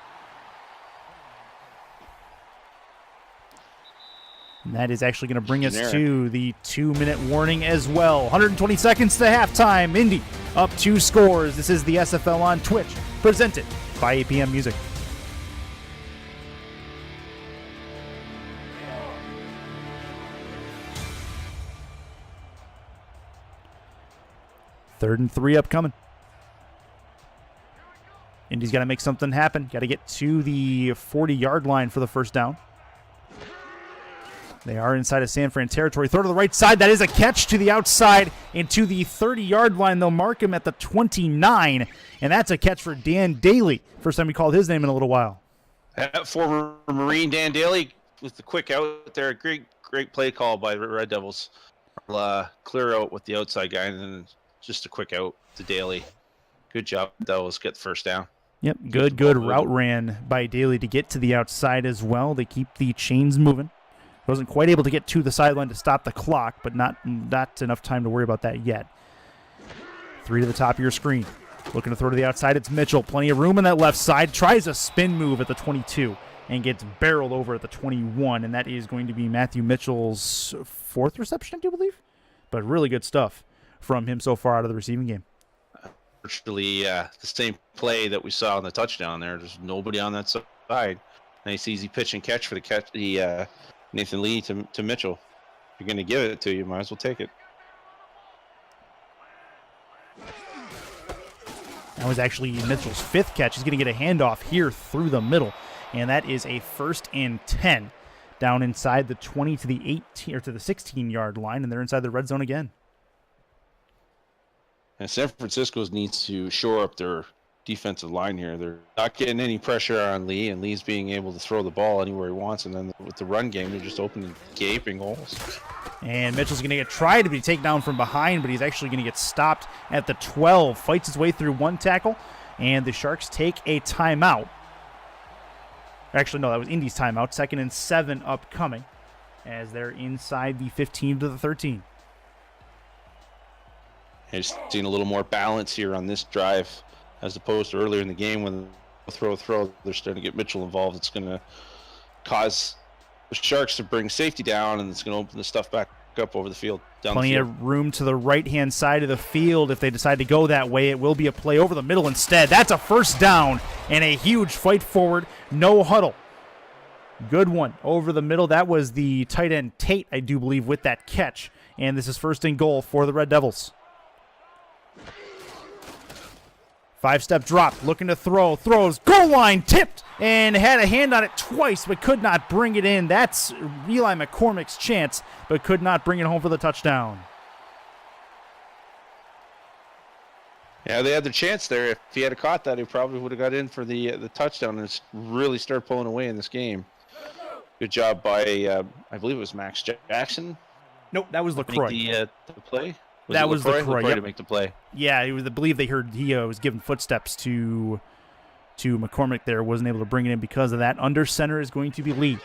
And that is actually going to bring us to the 2-minute warning as well. 120 seconds to halftime. Indy up 2 scores. This is the SFL on Twitch, presented by APM Music. Third and 3 upcoming. Indy's got to make something happen. Got to get to the 40-yard line for the first down. They are inside of San Fran territory. Throw to the right side. That is a catch to the outside and to the 30-yard line. They'll mark him at the 29, and that's a catch for Dan Daly. First time we called his name in a little while. Former Marine Dan Daly with the quick out there. Great play call by the Red Devils. Clear out with the outside guy, and then just a quick out to Daly. Good job, Devils. Get the first down. Yep, good route ran by Daly to get to the outside as well. They keep the chains moving. Wasn't quite able to get to the sideline to stop the clock, but not enough time to worry about that yet. 3 to the top of your screen. Looking to throw to the outside, it's Mitchell. Plenty of room on that left side. Tries a spin move at the 22 and gets barreled over at the 21, and that is going to be Matthew Mitchell's 4th reception, I do believe. But really good stuff from him so far out of the receiving game. Virtually the same play that we saw on the touchdown there. There's nobody on that side. Nice easy pitch and catch for the Nathan Lee to Mitchell. If you're going to give it to you, might as well take it. That was actually Mitchell's 5th catch. He's going to get a handoff here through the middle, and that is a 1st and 10 down inside the 20 to the 18 or to the 16-yard line, and they're inside the red zone again. And San Francisco needs to shore up their defensive line here. They're not getting any pressure on Lee, and Lee's being able to throw the ball anywhere he wants. And then with the run game, they're just opening gaping holes. And Mitchell's going to get tried to be taken down from behind, but he's actually going to get stopped at the 12. Fights his way through one tackle, and the Sharks take a timeout. Actually, no, that was Indy's timeout. 2nd and 7 upcoming as they're inside the 15 to the 13. Just seeing a little more balance here on this drive as opposed to earlier in the game when throw, they're starting to get Mitchell involved. It's going to cause the Sharks to bring safety down, and it's going to open the stuff back up over the field. Plenty of room to the right-hand side of the field. If they decide to go that way, it will be a play over the middle instead. That's a first down and a huge fight forward. No huddle. Good one over the middle. That was the tight end Tate, I do believe, with that catch. And this is 1st and goal for the Red Devils. 5-step drop, looking to throw, throws, goal line, tipped, and had a hand on it twice, but could not bring it in. That's Eli McCormick's chance, but could not bring it home for the touchdown. Yeah, they had their chance there. If he had caught that, he probably would have got in for the touchdown and really start pulling away in this game. Good job by, I believe it was Max Jackson. Nope, that was LaCroix. The play? That was LaCroix. Yep. To make the play. Yeah, I believe they heard he was giving footsteps to McCormick there. Wasn't able to bring it in because of that. Under center is going to be Lee.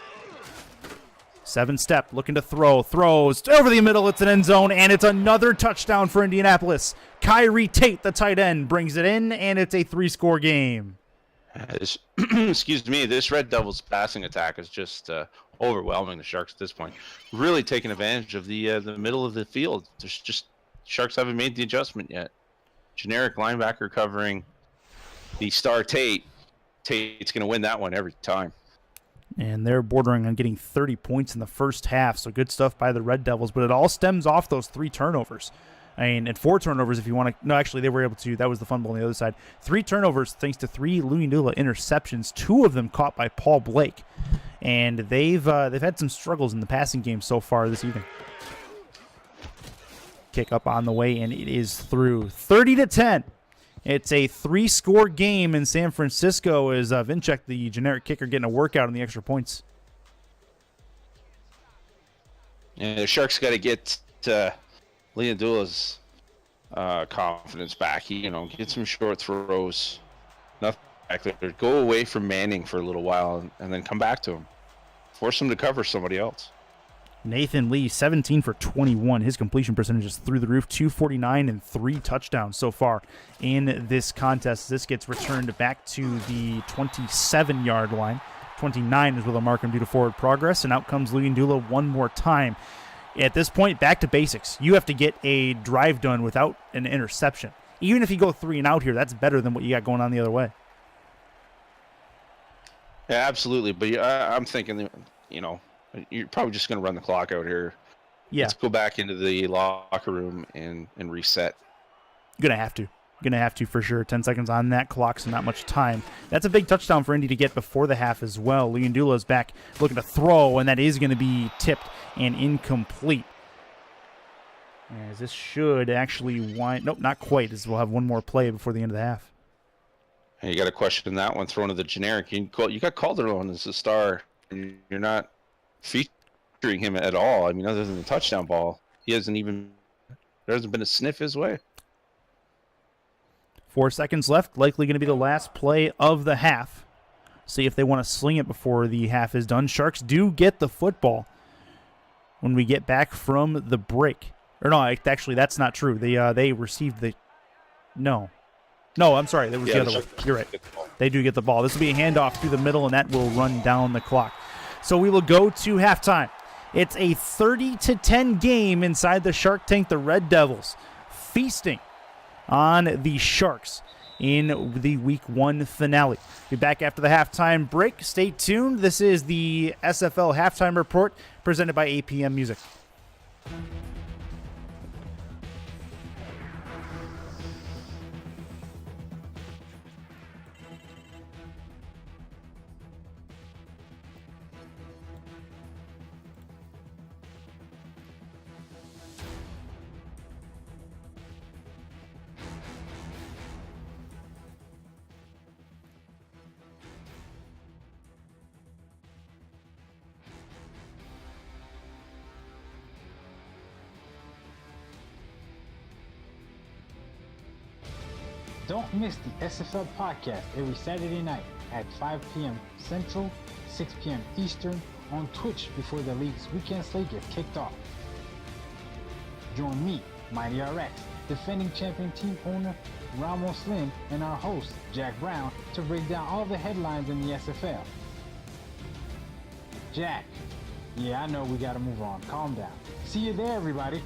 7-step, looking to throw. Throws over the middle. It's an end zone, and it's another touchdown for Indianapolis. Kyrie Tate, the tight end, brings it in, and it's a 3-score game. Excuse me. This Red Devils passing attack is just overwhelming the Sharks at this point. Really taking advantage of the middle of the field. There's just Sharks haven't made the adjustment yet. Generic linebacker covering the star Tate. Tate's going to win that one every time. And they're bordering on getting 30 points in the first half, so good stuff by the Red Devils. But it all stems off those 3 turnovers. I mean, and 4 turnovers if you want to. No, actually, they were able to. That was the fumble on the other side. 3 turnovers thanks to 3 Lunyanula interceptions, 2 of them caught by Paul Blake. And they've had some struggles in the passing game so far this evening. Kick up on the way, and it is through 30-10. It's a 3-score game in San Francisco as Vinchek, the generic kicker, getting a workout on the extra points. Yeah, the Sharks got to get Leandula's confidence back. Get some short throws. Nothing back there. Go away from Manning for a little while and then come back to him. Force him to cover somebody else. Nathan Lee, 17 for 21. His completion percentage is through the roof, 249 and 3 touchdowns so far in this contest. This gets returned back to the 27-yard line. 29 is where they'll mark him due to forward progress, and out comes Leandula one more time. At this point, back to basics. You have to get a drive done without an interception. Even if you go 3 and out here, that's better than what you got going on the other way. Yeah, absolutely. But I'm thinking, you're probably just going to run the clock out here. Yeah. Let's go back into the locker room and reset. Going to have to for sure. 10 seconds on that clock, so not much time. That's a big touchdown for Indy to get before the half as well. Leandula's back looking to throw, and that is going to be tipped and incomplete. As this should actually wind... Nope, not quite, as we'll have one more play before the end of the half. And you got to question that one thrown to the generic. You got Calderon as a star. You're not featuring him at all. I mean, other than the touchdown ball, there hasn't been a sniff his way. 4 seconds left, likely going to be the last play of the half. See if they want to sling it before the half is done. Sharks do get the football when we get back from the break. Or no, actually, that's not true. They received the... No, I'm sorry. That was the other one. You're right. They do get the ball. This will be a handoff through the middle, and that will run down the clock. So we will go to halftime. It's a 30-10 game inside the Shark Tank. The Red Devils feasting on the Sharks in the Week 1 finale. Be back after the halftime break. Stay tuned. This is the SFL Halftime Report presented by APM Music. Don't miss the SFL podcast every Saturday night at 5 p.m. Central, 6 p.m. Eastern on Twitch before the league's weekend slate gets kicked off. Join me, Mighty RX, defending champion team owner Ramos Lynn, and our host, Jack Brown, to break down all the headlines in the SFL. Jack, yeah, I know we gotta move on. Calm down. See you there, everybody.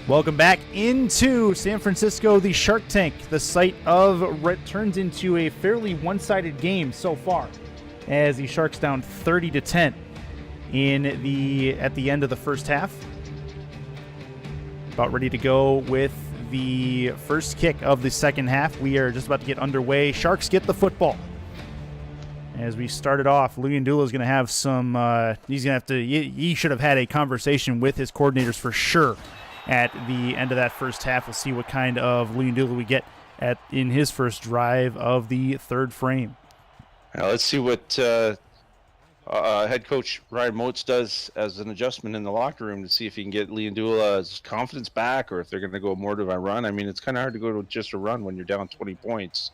Welcome back into San Francisco, the Shark Tank. The site of what turns into a fairly one-sided game so far, as the Sharks down 30-10 at the end of the first half. About ready to go with the first kick of the second half. We are just about to get underway. Sharks get the football. As we started off, Luyendula is going to have some. He's going to have to. He should have had a conversation with his coordinators for sure at the end of that first half. We'll see what kind of Luyendula we get in his first drive of the third frame. Now let's see what head coach Ryan Moats does as an adjustment in the locker room to see if he can get Luyendula's confidence back, or if they're going to go more to a run. I mean, it's kind of hard to go to just a run when you're down 20 points.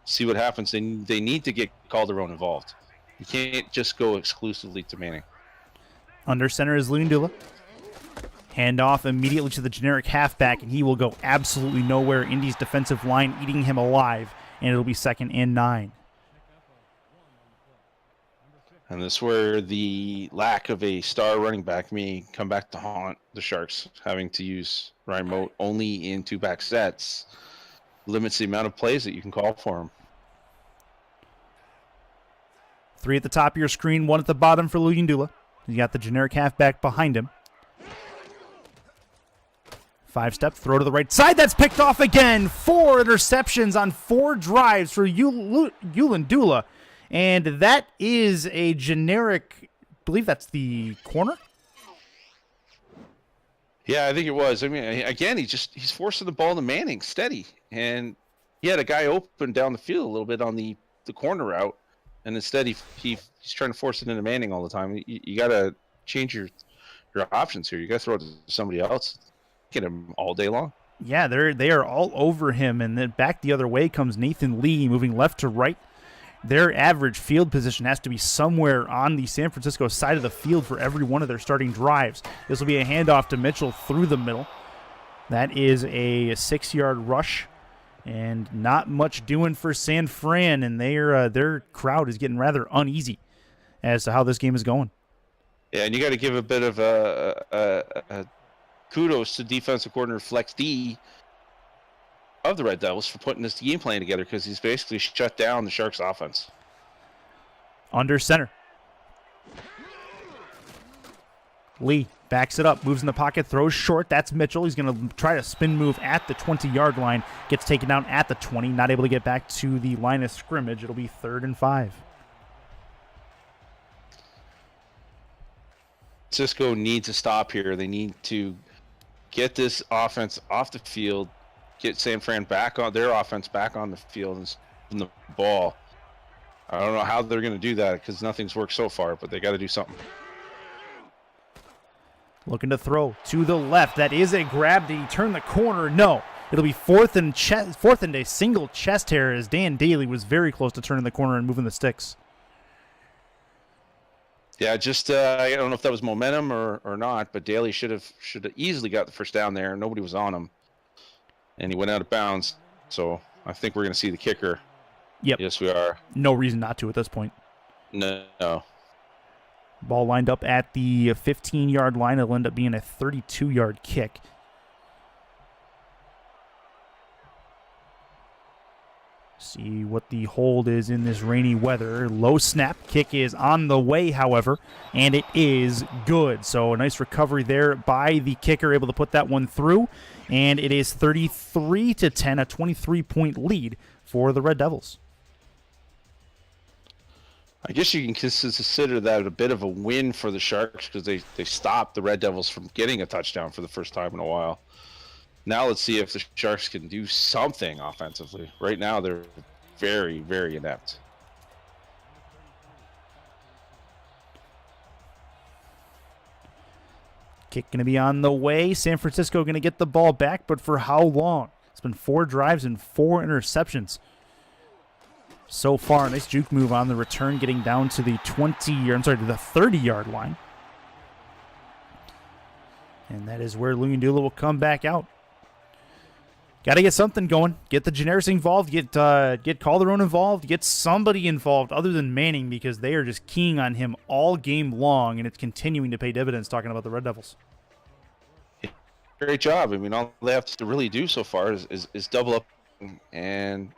See what happens. They need to get Calderon involved. You can't just go exclusively to Manning. Under center is Luyendula. Hand off immediately to the generic halfback, and he will go absolutely nowhere. Indy's defensive line eating him alive, and it'll be 2nd and 9. And this is where the lack of a star running back may come back to haunt the Sharks, having to use Ryan Moat only in two-back sets. Limits the amount of plays that you can call for him. 3 at the top of your screen, 1 at the bottom for Luyendula. You got the generic halfback behind him. 5-step, throw to the right side. That's picked off again. 4 interceptions on 4 drives for Luyendula. And that is a generic, I believe that's the corner? Yeah, I think it was. I mean, again, he's forcing the ball to Manning steady. And he had a guy open down the field a little bit on the corner route. And instead, he's trying to force it into Manning all the time. You got to change your options here. You got to throw it to somebody else. Get him all day long. Yeah, they are all over him. And then back the other way comes Nathan Lee, moving left to right. Their average field position has to be somewhere on the San Francisco side of the field for every one of their starting drives. This will be a handoff to Mitchell through the middle. That is a 6-yard rush, and not much doing for San Fran, and their crowd is getting rather uneasy as to how this game is going. Yeah, and you got to give a bit of a kudos to defensive coordinator Flex D of the Red Devils for putting this game plan together, because he's basically shut down the Sharks offense. Under center. Lee backs it up, moves in the pocket, throws short. That's Mitchell. He's going to try to spin move at the 20-yard line. Gets taken down at the 20. Not able to get back to the line of scrimmage. It'll be 3rd and 5. Cisco needs to stop here. They need to get this offense off the field, get San Fran back on their offense back on the field and spin the ball. I don't know how they're going to do that, because nothing's worked so far, but they got to do something. Looking to throw to the left. That is a grab. Did he turn the corner? No. It'll be 4th and a single chest hair, as Dan Daly was very close to turning the corner and moving the sticks. Yeah, just I don't know if that was momentum or not, but Daly should have easily got the first down there. Nobody was on him, and he went out of bounds. So I think we're going to see the kicker. Yep. Yes, we are. No reason not to at this point. No. Ball lined up at the 15-yard line. It'll end up being a 32-yard kick. See what the hold is in this rainy weather. Low snap. Kick is on the way, however, and it is good. So a nice recovery there by the kicker, able to put that one through. And it is 33-10, a 23-point lead for the Red Devils. I guess you can consider that a bit of a win for the Sharks, because they stopped the Red Devils from getting a touchdown for the first time in a while. Now let's see if the Sharks can do something offensively. Right now they're very, very inept. Kick going to be on the way. San Francisco going to get the ball back, but for how long? It's been 4 drives and 4 interceptions so far. Nice juke move on the return, getting down to the 30-yard line. And that is where Luyendula will come back out. Got to get something going. Get the Generis involved. Get Calderon involved. Get somebody involved other than Manning, because they are just keying on him all game long, and it's continuing to pay dividends talking about the Red Devils. great job. I mean, all they have to really do so far is double up, and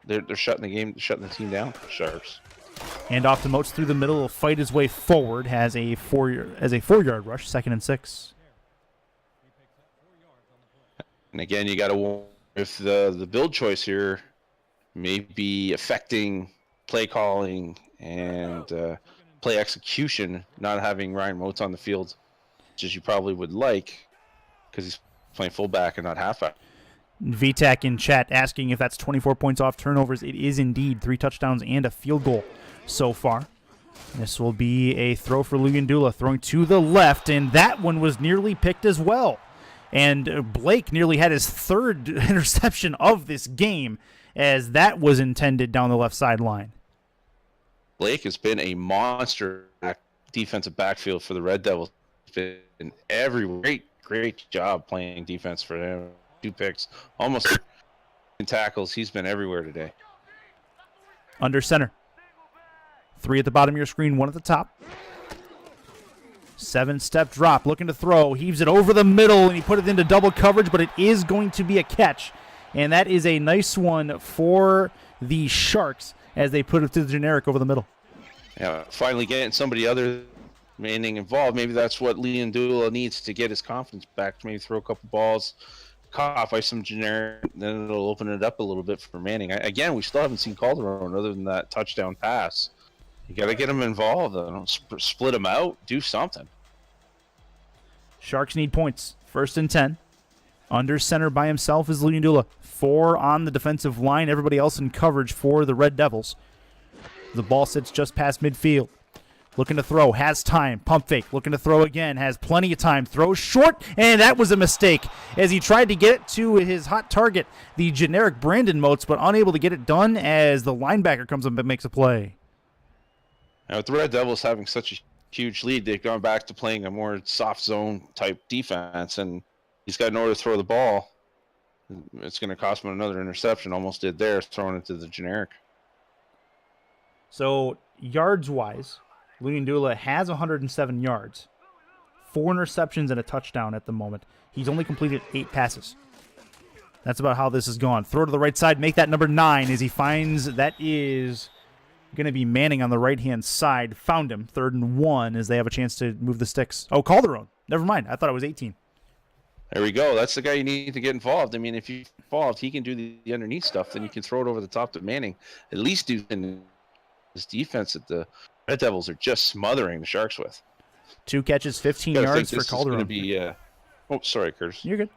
they're shutting the team down for Sharks. And off to Moats through the middle, will fight his way forward, has a 4-yard rush, 2nd and 6. And again, you got to wonder if the build choice here may be affecting play calling and play execution, not having Ryan Moats on the field, just as you probably would like, because he's playing fullback and not halfback. VTAC in chat asking if that's 24 points off turnovers. It is indeed 3 touchdowns and a field goal so far. This will be a throw for Luyendula, throwing to the left, and that one was nearly picked as well. And Blake nearly had his 3rd interception of this game, as that was intended down the left sideline. Blake has been a monster defensive backfield for the Red Devils. Been every great job playing defense for him. 2 picks, almost in tackles. He's been everywhere today. Under center. 3 at the bottom of your screen, 1 at the top. 7-step drop, looking to throw. Heaves it over the middle, and he put it into double coverage, but it is going to be a catch. And that is a nice one for the Sharks as they put it to the generic over the middle. Yeah, finally getting somebody other than Manning involved. Maybe that's what Luyendula needs to get his confidence back. Maybe throw a couple balls, caught off by some generic, then it'll open it up a little bit for Manning. Again, we still haven't seen Calderon other than that touchdown pass. You got to get him involved. Split him out. Do something. Sharks need points. 1st and 10. Under center by himself is Luyendula. 4 on the defensive line. Everybody else in coverage for the Red Devils. The ball sits just past midfield. Looking to throw. Has time. Pump fake. Looking to throw again. Has plenty of time. Throws short. And that was a mistake as he tried to get it to his hot target, the generic Brandon Moats, but unable to get it done as the linebacker comes up and makes a play. Now, with the Red Devils having such a huge lead, they've gone back to playing a more soft zone type defense, and he's got nowhere to throw the ball. It's going to cost him another interception. Almost did there, throwing it to the generic. So, yards-wise, Luyendula has 107 yards, 4 interceptions and a touchdown at the moment. He's only completed 8 passes. That's about how this has gone. Throw to the right side, make that number 9 as he finds that is going to be Manning on the right-hand side. Found him. 3rd and 1 as they have a chance to move the sticks. Oh, Calderon. Never mind. I thought it was 18. There we go. That's the guy you need to get involved. I mean, if you're involved, he can do the underneath stuff. Then you can throw it over the top to Manning. At least do this defense that the Red Devils are just smothering the Sharks with. 2 catches, 15 yards for Calderon. Going to be. Oh, sorry, Curtis. You're good.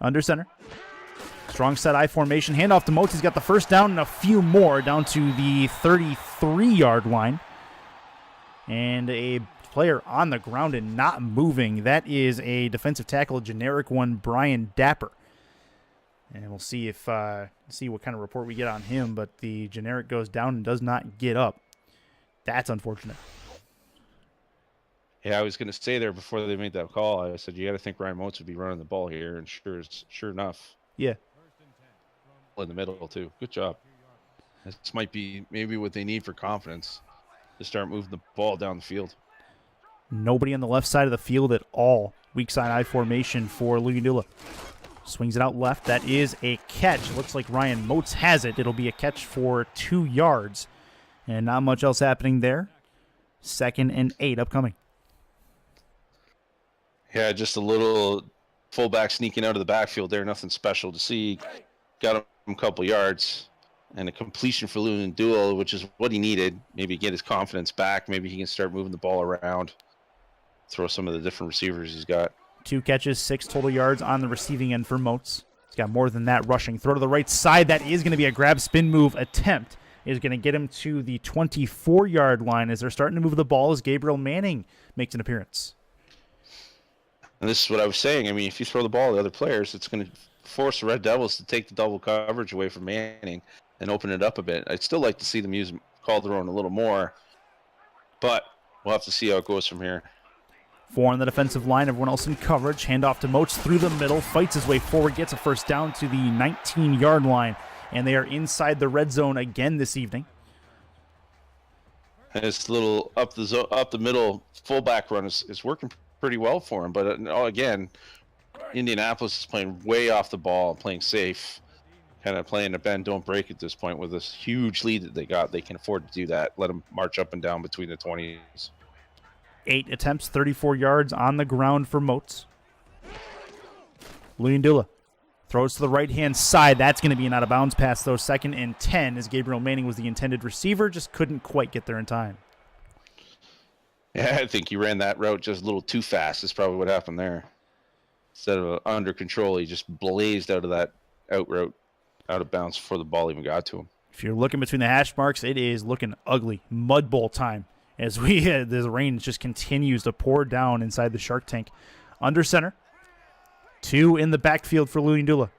Under center. Strong set I formation. Handoff to Moats. He's got the 1st down and a few more down to the 33-yard line. And a player on the ground and not moving. That is a defensive tackle, generic one, Brian Dapper. And we'll see if see what kind of report we get on him. But the generic goes down and does not get up. That's unfortunate. Yeah, I was going to say there before they made that call, I said, you got to think Ryan Moats would be running the ball here. And sure enough. Yeah. In the middle, too. Good job. This might be maybe what they need for confidence to start moving the ball down the field. Nobody on the left side of the field at all. Weak side I formation for Luyendula. Swings it out left. That is a catch. Looks like Ryan Moats has it. It'll be a catch for 2 yards. And not much else happening there. 2nd and 8 upcoming. Yeah, just a little fullback sneaking out of the backfield there. Nothing special to see. Got him a couple yards. And a completion for Luyendula, which is what he needed. Maybe get his confidence back. Maybe he can start moving the ball around. Throw some of the different receivers he's got. 2 catches, 6 total yards on the receiving end for Moats. He's got more than that rushing. Throw to the right side. That is going to be a grab spin move attempt. Is going to get him to the 24-yard line as they're starting to move the ball as Gabriel Manning makes an appearance. And this is what I was saying. I mean, if you throw the ball to other players, it's going to force the Red Devils to take the double coverage away from Manning and open it up a bit. I'd still like to see them use Calderon a little more, but we'll have to see how it goes from here. 4 on the defensive line, everyone else in coverage. Handoff to Moats through the middle, fights his way forward, gets a 1st down to the 19-yard line, and they are inside the red zone again this evening. And this little up the middle fullback run is working pretty well for him, but again, Indianapolis is playing way off the ball, playing safe, kind of playing a bend, don't break at this point with this huge lead that they got. They can afford to do that. Let them march up and down between the 20s. 8 attempts, 34 yards on the ground for Moats. Luyendula throws to the right-hand side. That's going to be an out-of-bounds pass, though. 2nd and 10, as Gabriel Manning was the intended receiver, just couldn't quite get there in time. Yeah, I think he ran that route just a little too fast. That's probably what happened there. Instead of under control, he just blazed out of that out route, out of bounds before the ball even got to him. If you're looking between the hash marks, it is looking ugly. Mud Bowl time as this rain just continues to pour down inside the Shark Tank. Under center. 2 in the backfield for Luyendula.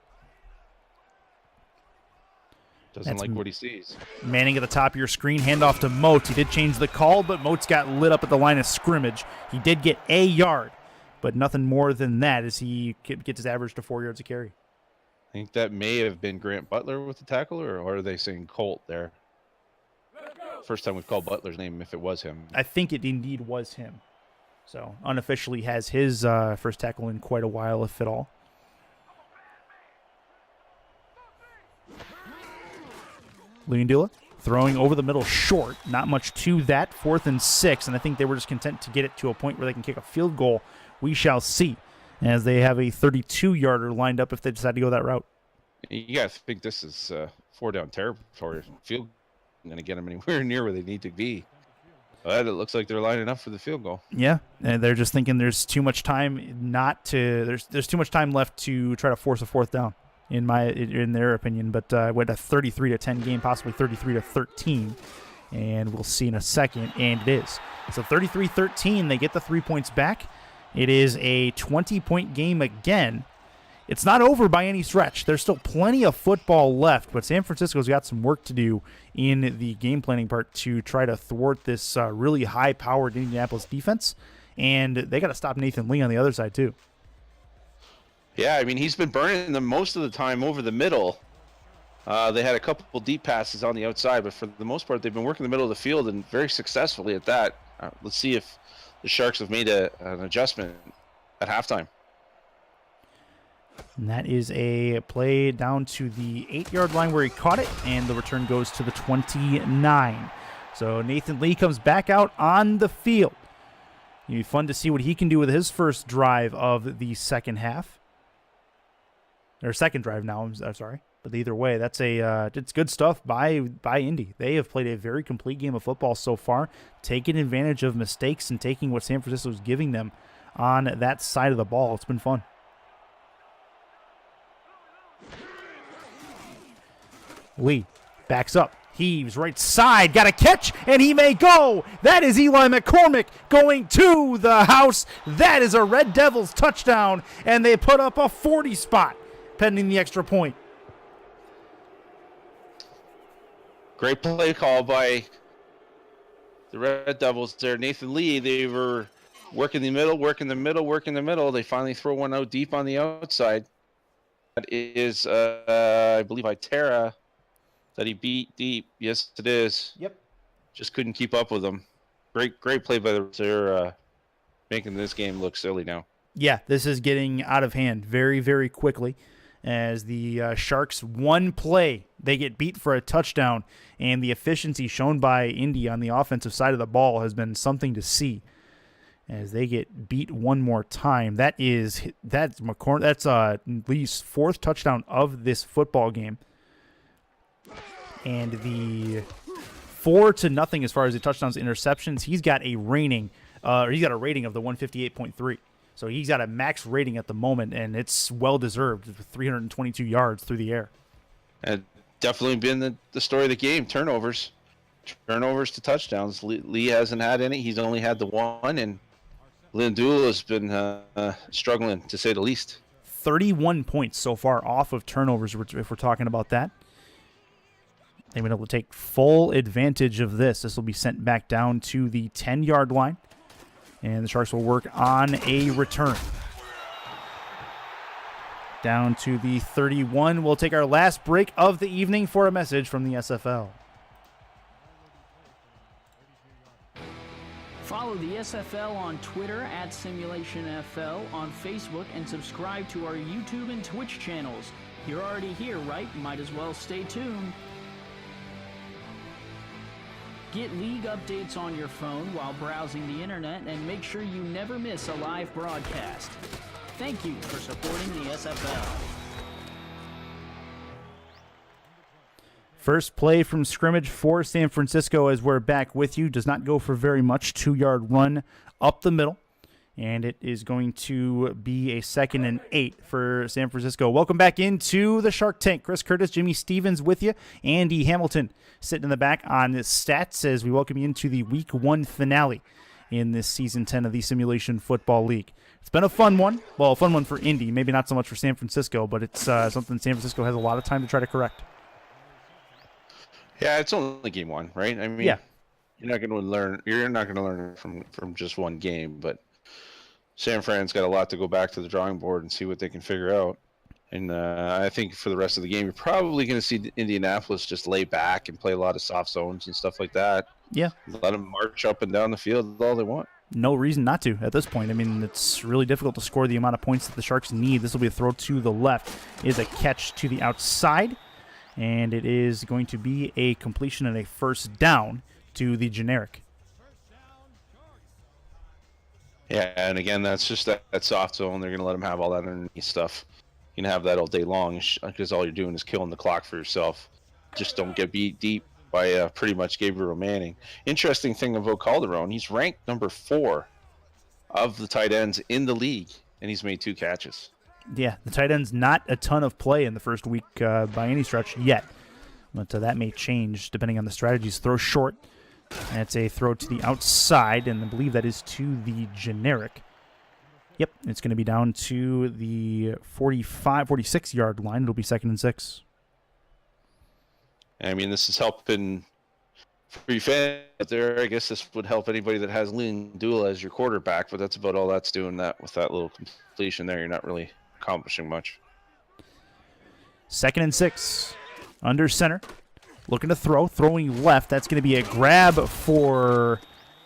Doesn't like what he sees. Manning at the top of your screen, handoff to Moats. He did change the call, but Moats got lit up at the line of scrimmage. He did get a yard, but nothing more than that as he gets his average to 4 yards a carry. I think that may have been Grant Butler with the tackle, or are they saying Colt there? First time we've called Butler's name if it was him. I think it indeed was him. So unofficially has his first tackle in quite a while, if at all. Luyendula throwing over the middle short. Not much to that. 4th and 6, and I think they were just content to get it to a point where they can kick a field goal. We shall see, as they have a 32-yarder lined up if they decide to go that route. You guys think this is 4-down territory. Field going to get them anywhere near where they need to be. But it looks like they're lining up for the field goal. Yeah, and they're just thinking there's too much time there's too much time left to try to force a 4th down, in their opinion. But went a 33-10 game, possibly 33-13, and we'll see in a second. And it is. So 33-13, they get the 3 points back. It is a 20-point game again. It's not over by any stretch. There's still plenty of football left, but San Francisco's got some work to do in the game planning part to try to thwart this really high-powered Indianapolis defense, and they got to stop Nathan Lee on the other side too. Yeah, I mean, he's been burning them most of the time over the middle. They had a couple deep passes on the outside, but for the most part, they've been working the middle of the field and very successfully at that. Let's see if the Sharks have made an adjustment at halftime. And that is a play down to the 8-yard line where he caught it, and the return goes to the 29. So Nathan Lee comes back out on the field. It'll be fun to see what he can do with his first drive of the second half. Or second drive now, I'm sorry. But either way, that's it's good stuff by Indy. They have played a very complete game of football so far, taking advantage of mistakes and taking what San Francisco is giving them on that side of the ball. It's been fun. Lee backs up, heaves right side, got a catch, and he may go. That is Eli McCormick going to the house. That is a Red Devils touchdown, and they put up a 40 spot pending the extra point. Great play call by the Red Devils there. Nathan Lee, they were working the middle. They finally throw one out deep on the outside. That is, I believe, Itera that he beat deep. Yes, it is. Yep. Just couldn't keep up with them. Great play by they're making this game look silly now. Yeah, this is getting out of hand very, very quickly as the Sharks, one play, they get beat for a touchdown, and the efficiency shown by Indy on the offensive side of the ball has been something to see as they get beat one more time. That's Lee's 4th touchdown of this football game. And the 4-0 as far as the touchdowns and interceptions, he's got a rating of the 158.3. So he's got a max rating at the moment, and it's well-deserved, 322 yards through the air. And definitely been the story of the game, turnovers to touchdowns. Lee hasn't had any. He's only had the one, and Luyendula has been struggling, to say the least. 31 points so far off of turnovers, if we're talking about that. They've been able to take full advantage of this. This will be sent back down to the 10-yard line, and the Sharks will work on a return. Down to the 31. We'll take our last break of the evening for a message from the SFL. Follow the SFL on Twitter at SimulationFL, on Facebook, and subscribe to our YouTube and Twitch channels. You're already here, right? Might as well stay tuned. Get league updates on your phone while browsing the internet, and make sure you never miss a live broadcast. Thank you for supporting the SFL. First play from scrimmage for San Francisco as we're back with you. Does not go for very much. 2-yard run up the middle. And it is going to be a 2nd and 8 for San Francisco. Welcome back into the Shark Tank. Chris Curtis, Jimmy Stevens with you. Andy Hamilton sitting in the back on the stats as we welcome you into the Week 1 finale in this Season 10 of the Simulation Football League. It's been a fun one. Well, a fun one for Indy. Maybe not so much for San Francisco, but it's something San Francisco has a lot of time to try to correct. Yeah, it's only game 1, right? I mean, yeah. You're not going to learn from just one game, but San Fran's got a lot to go back to the drawing board and see what they can figure out. And I think for the rest of the game, you're probably going to see Indianapolis just lay back and play a lot of soft zones and stuff like that. Yeah. Let them march up and down the field all they want. No reason not to at this point. I mean, it's really difficult to score the amount of points that the Sharks need. This will be a throw to the left. It is a catch to the outside. And it is going to be a completion and a first down to the generic. Yeah, and again, that's just that soft zone. They're going to let them have all that underneath stuff. You can have that all day long because all you're doing is killing the clock for yourself. Just don't get beat deep by pretty much Gabriel Manning. Interesting thing about Calderon, he's ranked number 4 of the tight ends in the league, and he's made 2 catches. Yeah, the tight end's not a ton of play in the first week by any stretch yet. But that may change depending on the strategies. Throw short. And it's a throw to the outside, and I believe that is to the generic. Yep, it's going to be down to the 46-yard line. It'll be 2nd and 6. I mean, this is helping for you fans out there. I guess this would help anybody that has Leon Dula as your quarterback, but that's about all that's doing. That with that little completion there, you're not really accomplishing much. 2nd and 6. Under center. Looking to throw. Throwing left. That's going to be a grab for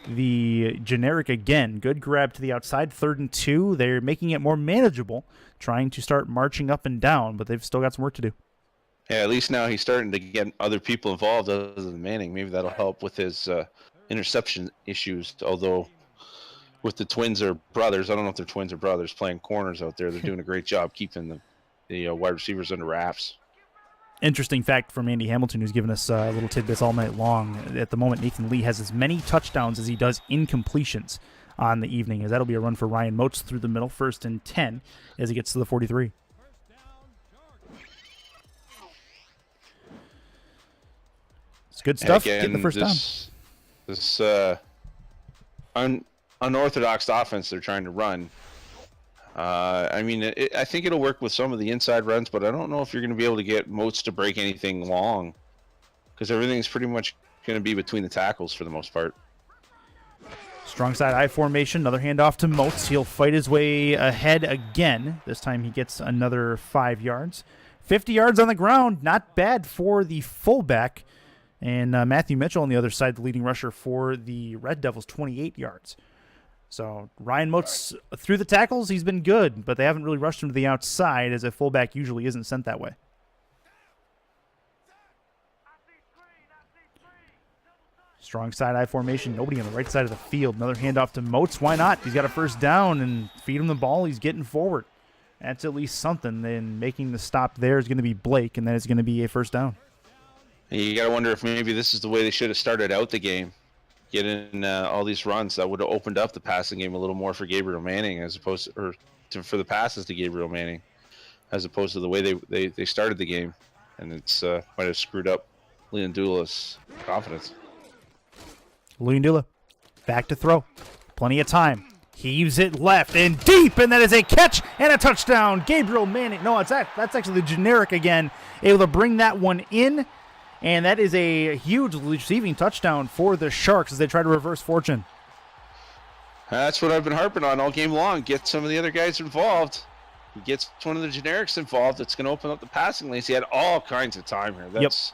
the generic again. Good grab to the outside. 3rd and 2. They're making it more manageable. Trying to start marching up and down, but they've still got some work to do. Yeah, at least now he's starting to get other people involved other than Manning. Maybe that'll help with his interception issues, although with the twins or brothers, I don't know if they're twins or brothers, playing corners out there. They're doing a great job keeping the wide receivers under wraps. Interesting fact from Andy Hamilton, who's given us little tidbits all night long. At the moment, Nathan Lee has as many touchdowns as he does incompletions on the evening, as that'll be a run for Ryan Moats through the middle, 1st and 10, as he gets to the 43. It's good stuff. Again, getting the first down. This unorthodox offense they're trying to run. I mean, I think it'll work with some of the inside runs, but I don't know if you're going to be able to get Moats to break anything long because everything's pretty much going to be between the tackles for the most part. Strong side I formation. Another handoff to Moats. He'll fight his way ahead again. This time he gets another 5 yards. 50 yards on the ground. Not bad for the fullback. And Matthew Mitchell on the other side, the leading rusher for the Red Devils, 28 yards. So Ryan Moats, through the tackles, he's been good, but they haven't really rushed him to the outside, as a fullback usually isn't sent that way. Strong side I formation. Nobody on the right side of the field. Another handoff to Moats. Why not? He's got a first down, and feed him the ball. He's getting forward. That's at least something. Then making the stop there is going to be Blake, and then it's going to be a first down. You got to wonder if maybe this is the way they should have started out the game. Get in all these runs that would have opened up the passing game a little more for Gabriel Manning, as opposed for the passes to Gabriel Manning, as opposed to the way they started the game, and it's might have screwed up Leon Dula's confidence. Leon Dula, back to throw, plenty of time. Heaves it left and deep, and that is a catch and a touchdown. Gabriel Manning. No, that's actually the generic again, able to bring that one in. And that is a huge receiving touchdown for the Sharks as they try to reverse fortune. That's what I've been harping on all game long. Get some of the other guys involved. He gets one of the generics involved. It's going to open up the passing lanes. He had all kinds of time here. That's,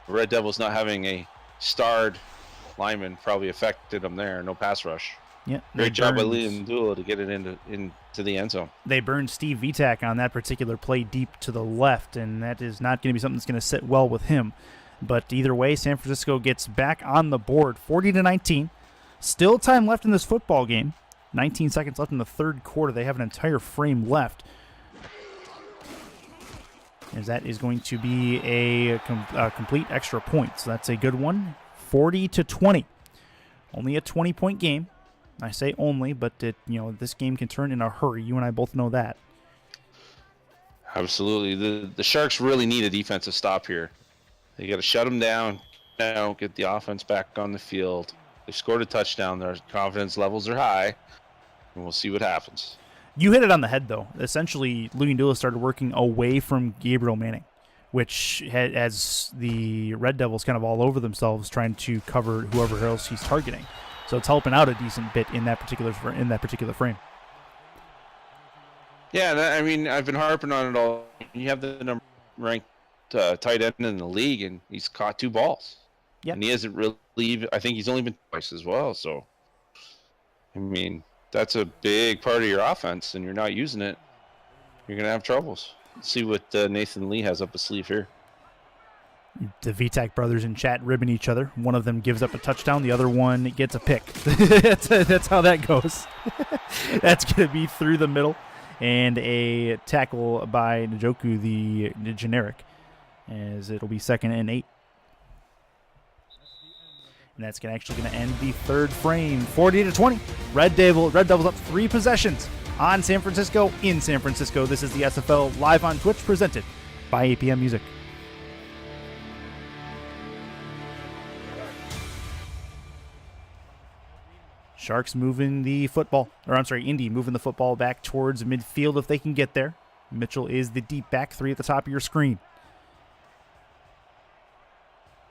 Red Devils not having a starred lineman probably affected them there. No pass rush. Yeah, Great job by Liam Dula to get it into the end zone. They burned Steve Vitak on that particular play deep to the left, and that is not going to be something that's going to sit well with him. But either way, San Francisco gets back on the board, 40-19. Still time left in this football game. 19 seconds left in the third quarter. They have an entire frame left. As that is going to be a complete extra point. So that's a good one. 40-20. Only a 20-point game. I say only, but this game can turn in a hurry. You and I both know that. Absolutely. The Sharks really need a defensive stop here. They got to shut them down now, get the offense back on the field. They scored a touchdown. Their confidence levels are high, and we'll see what happens. You hit it on the head, though. Essentially, Louis Dula started working away from Gabriel Manning, which has the Red Devils kind of all over themselves trying to cover whoever else he's targeting. So it's helping out a decent bit in that particular frame. Yeah, I mean, I've been harping on it all. You have the number ranked tight end in the league, and he's caught 2 balls. Yep. And he hasn't really even, I think he's only been twice as well. So, I mean, that's a big part of your offense, and you're not using it. You're going to have troubles. Let's see what Nathan Lee has up his sleeve here. The Vitak brothers in chat ribbing each other. One of them gives up a touchdown. The other one gets a pick. That's how that goes. That's going to be through the middle. And a tackle by Njoku, the generic, as it'll be 2nd and 8. And that's actually going to end the third frame. 40-20. Red Devils up 3 possessions on San Francisco in San Francisco. This is the SFL live on Twitch, presented by APM Music. Sharks moving the football, Indy moving the football back towards midfield if they can get there. Mitchell is the deep back, 3 at the top of your screen.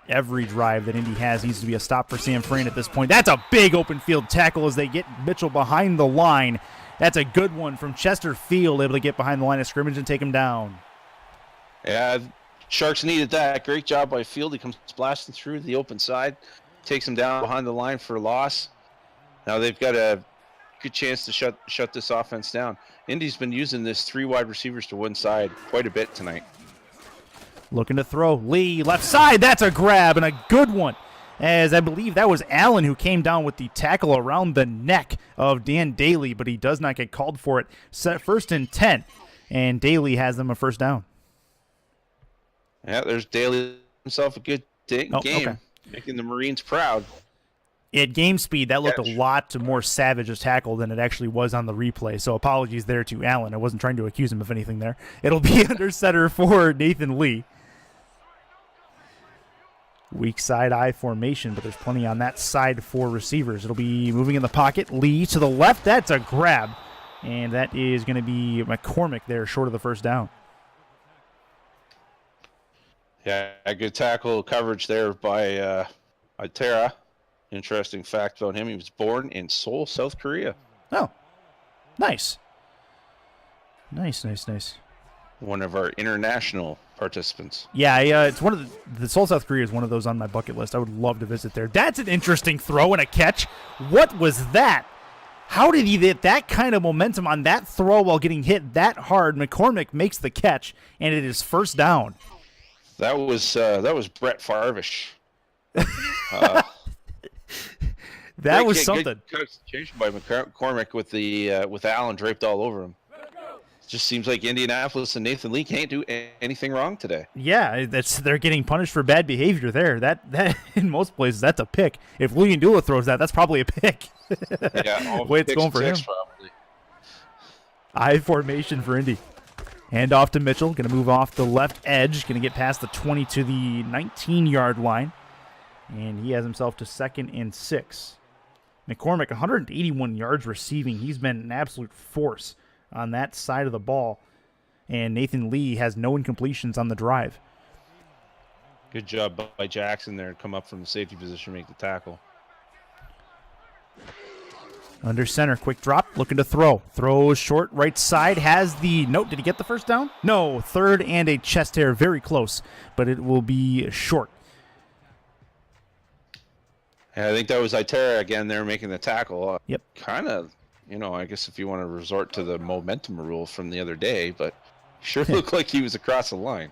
Every drive that Indy has needs to be a stop for San Fran at this point. That's a big open field tackle as they get Mitchell behind the line. That's a good one from Chesterfield, able to get behind the line of scrimmage and take him down. Yeah, Sharks needed that. Great job by Field. He comes blasting through the open side, takes him down behind the line for a loss. Now they've got a good chance to shut this offense down. Indy's been using this 3 wide receivers to one side quite a bit tonight. Looking to throw. Lee, left side. That's a grab and a good one. As I believe that was Allen who came down with the tackle around the neck of Dan Daly, but he does not get called for it. Set 1st and 10, and Daly has them a first down. Yeah, there's Daly himself a good game, okay. Making the Marines proud. At game speed, that looked a lot more savage a tackle than it actually was on the replay. So apologies there to Allen. I wasn't trying to accuse him of anything there. It'll be under center for Nathan Lee. Weak side I formation, but there's plenty on that side for receivers. It'll be moving in the pocket. Lee to the left. That's a grab. And that is going to be McCormick there, short of the first down. Yeah, a good tackle coverage there by Itera. Interesting fact about him, he was born in Seoul, South Korea. Oh, nice. Nice. One of our international participants. Yeah, it's one of the Seoul, South Korea is one of those on my bucket list. I would love to visit there. That's an interesting throw and a catch. What was that? How did he get that kind of momentum on that throw while getting hit that hard? McCormick makes the catch, and it is first down. That was Brett Favre-ish. That was something. Good concentration by McCormick with Allen draped all over him. It just seems like Indianapolis and Nathan Lee can't do anything wrong today. Yeah, they're getting punished for bad behavior there. That in most places that's a pick. If Louis Dula throws that's probably a pick. Yeah, way it's going for him. Probably. I formation for Indy. Hand off to Mitchell. Going to move off the left edge. Going to get past the 20 to the 19-yard line. And he has himself to 2nd and 6. McCormick, 181 yards receiving. He's been an absolute force on that side of the ball. And Nathan Lee has no incompletions on the drive. Good job by Jackson there to come up from the safety position and make the tackle. Under center, quick drop, looking to throw. Throws short, right side, has the... Nope, did he get the first down? No, 3rd and a chest hair, very close, but it will be short. And I think that was Itera again there making the tackle. Yep. Kind of, I guess if you want to resort to the momentum rule from the other day, but sure looked like he was across the line.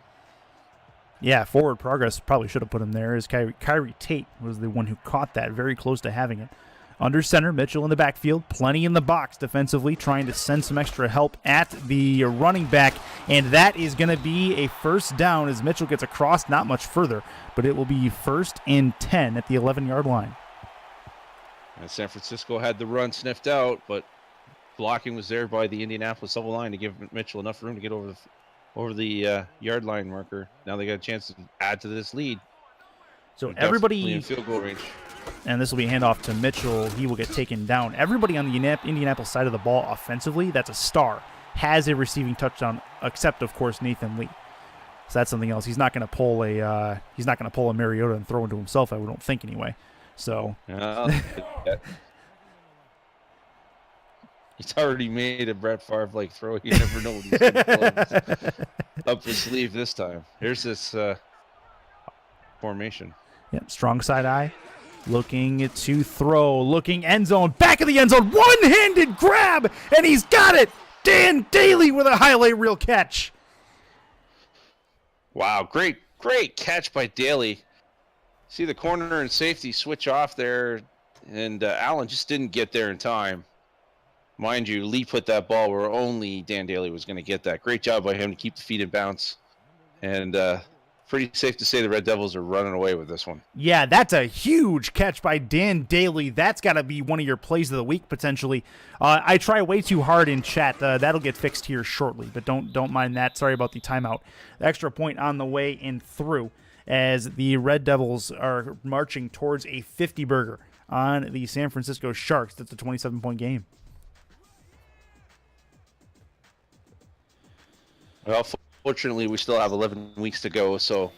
Yeah, forward progress probably should have put him there, as Kyrie Tate was the one who caught that, very close to having it. Under center, Mitchell in the backfield, plenty in the box defensively, trying to send some extra help at the running back, and that is going to be a first down as Mitchell gets across, not much further, but it will be 1st and 10 at the 11-yard line. And San Francisco had the run sniffed out, but blocking was there by the Indianapolis double line to give Mitchell enough room to get over the yard line marker. Now they got a chance to add to this lead. So They're everybody in field goal range. And this will be a handoff to Mitchell. He will get taken down. Everybody on the Indianapolis side of the ball offensively, that's a star, has a receiving touchdown, except of course Nathan Lee. So that's something else. He's not going to pull a Mariota and throw into himself. I don't think anyway. So he's already made a Brett Favre-like throw. You never know what he's going to pull up his sleeve this time. Here's this formation. Yep, strong side eye. Looking to throw, looking end zone, back of the end zone, one-handed grab, and he's got it! Dan Daly with a highlight reel catch. Wow, great catch by Daly. See the corner and safety switch off there, and Allen just didn't get there in time. Mind you, Lee put that ball where only Dan Daly was going to get that. Great job by him to keep the feet in bounce, and pretty safe to say the Red Devils are running away with this one. Yeah, that's a huge catch by Dan Daly. That's got to be one of your plays of the week, potentially. I try way too hard in chat. That'll get fixed here shortly, but don't mind that. Sorry about the timeout. The extra point on the way and through as the Red Devils are marching towards a 50-burger on the San Francisco Sharks. That's a 27-point game. Well, fortunately, we still have 11 weeks to go, so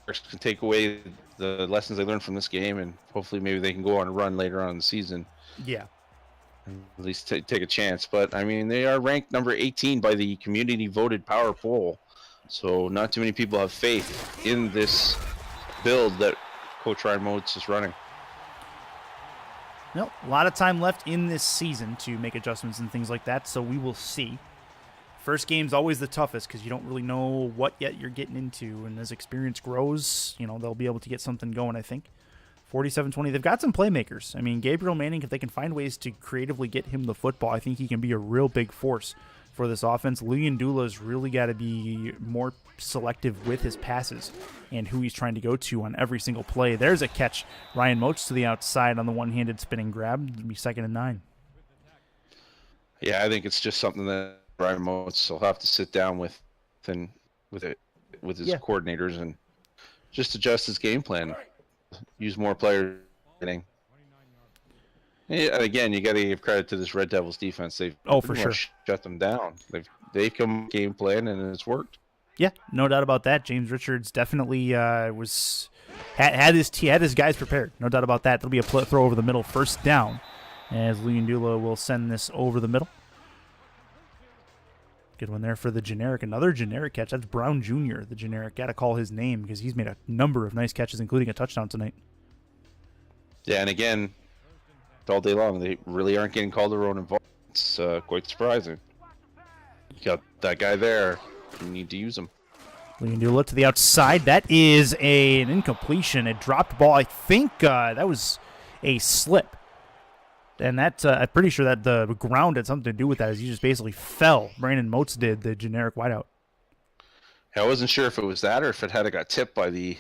Sharks can take away the lessons they learned from this game, and hopefully maybe they can go on a run later on in the season. Yeah. At least take a chance. But, I mean, they are ranked number 18 by the community-voted power poll, so not too many people have faith in this build that Coach Ryan Moats is running. Well, a lot of time left in this season to make adjustments and things like that, so we will see. First game's always the toughest because you don't really know what yet you're getting into, and as experience grows, they'll be able to get something going, I think. 47-20, they've got some playmakers. I mean, Gabriel Manning, if they can find ways to creatively get him the football, I think he can be a real big force for this offense. Luyendula's really got to be more selective with his passes and who he's trying to go to on every single play. There's a catch. Ryan Moats to the outside on the one-handed spinning grab. It'll be 2nd and 9. Yeah, I think it's just something that Ryan Moats will have to sit down with his coordinators and just adjust his game plan. Use more players. Yeah, again, you got to give credit to this Red Devils defense. They've for sure shut them down. They've come game plan and it's worked. Yeah, no doubt about that. James Richards definitely had his guys prepared. No doubt about that. There'll be a throw over the middle, first down, as Luyendula will send this over the middle. Good one there for the generic. Another generic catch. That's Brown Jr., the generic. Got to call his name because he's made a number of nice catches, including a touchdown tonight. Yeah, and again, all day long, they really aren't getting called their own involvement. It's quite surprising. You got that guy there. You need to use him. Luyendula to the outside. That is an incompletion. A dropped ball. I think that was a slip. And that I'm pretty sure that the ground had something to do with that, as he just basically fell. Brandon Moats did, the generic wideout. I wasn't sure if it was that or if it had got tipped by the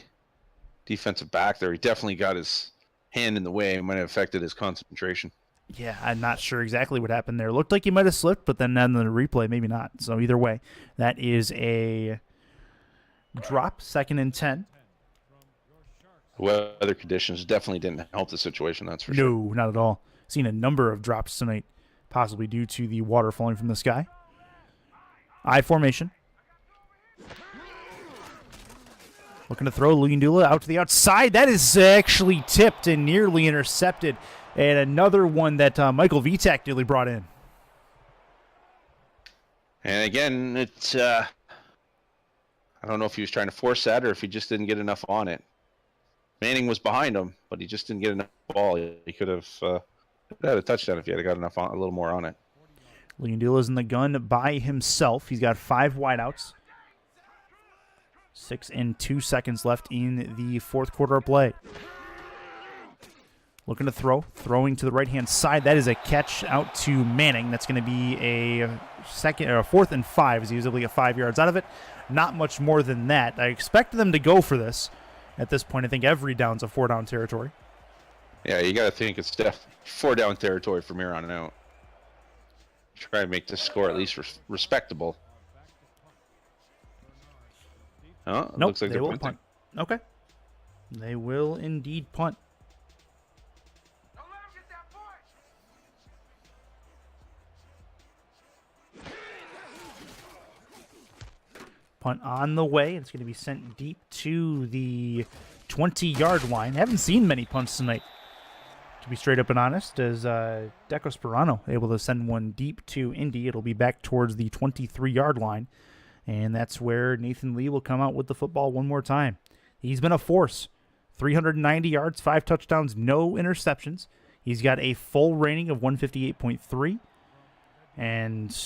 defensive back there. He definitely got his hand in the way. It might have affected his concentration. Yeah, I'm not sure exactly what happened there. Looked like he might have slipped, but then on the replay, maybe not. So either way, that is a drop, 2nd and 10. Weather conditions definitely didn't help the situation, that's for sure. No, not at all. Seen a number of drops tonight, possibly due to the water falling from the sky. I formation. Looking to throw Luyendula out to the outside. That is actually tipped and nearly intercepted. And another one that Michael Vitak nearly brought in. And again, it's I don't know if he was trying to force that or if he just didn't get enough on it. Manning was behind him, but he just didn't get enough ball. He could have had a touchdown if he had got a little more on it. Leondula's in the gun by himself. He's got 5 wideouts. 6 and 2 seconds left in the fourth quarter of play. Looking to throw. Throwing to the right-hand side. That is a catch out to Manning. That's going to be a 4th and 5 as he was able to get 5 yards out of it. Not much more than that. I expect them to go for this. At this point, I think every down's a 4-down territory. Yeah, you got to think it's 4-down territory from here on out. Try and make this score at least respectable. Oh, Nope, looks like they they're will punting. punt. Okay. They will indeed punt. Punt on the way. It's going to be sent deep to the 20-yard line. Haven't seen many punts tonight, to be straight up and honest, as Deco Sperano able to send one deep to Indy. It'll be back towards the 23-yard line, and that's where Nathan Lee will come out with the football one more time. He's been a force. 390 yards, 5 touchdowns, no interceptions. He's got a full rating of 158.3, and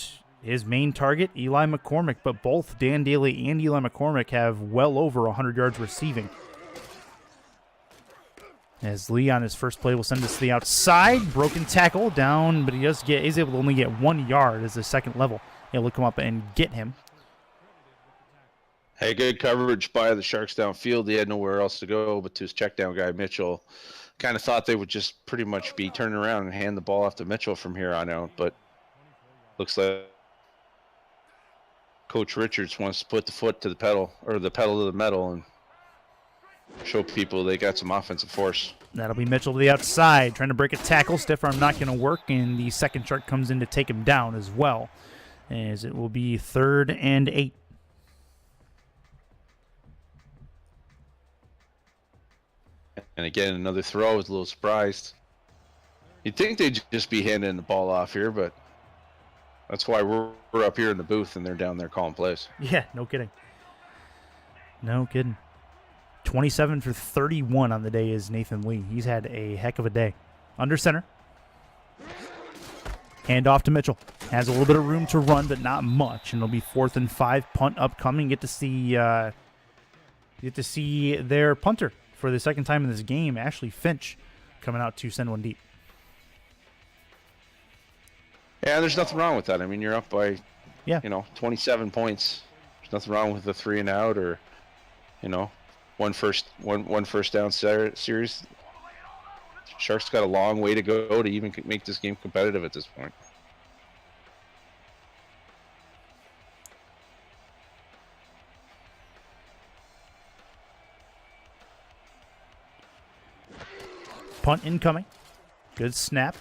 his main target, Eli McCormick, but both Dan Daly and Eli McCormick have well over 100 yards receiving. As Lee on his first play will send this to the outside. Broken tackle down, but he's able to only get 1 yard as the second level. Able to come up and get him. Hey, good coverage by the Sharks downfield. He had nowhere else to go but to his check down guy, Mitchell. Kind of thought they would just pretty much be turning around and hand the ball off to Mitchell from here on out, but looks like Coach Richards wants to put the foot to the pedal, or the pedal to the metal, and show people they got some offensive force. That'll be Mitchell to the outside, trying to break a tackle. Stiff arm not going to work, and the second shark comes in to take him down as well, as it will be 3rd and 8. And again, another throw. I was a little surprised. You'd think they'd just be handing the ball off here, but that's why we're up here in the booth and they're down there calling plays. Yeah, no kidding. No kidding. 27 for 31 on the day is Nathan Lee. He's had a heck of a day. Under center. Hand off to Mitchell. Has a little bit of room to run, but not much. And it'll be 4th and 5. Punt upcoming. Get to see their punter for the second time in this game, Ashley Finch, coming out to send one deep. Yeah, there's nothing wrong with that. I mean, you're up by, 27 points. There's nothing wrong with the 3 and out, or, one first down series. Sharks got a long way to go to even make this game competitive at this point. Punt incoming. Good snap.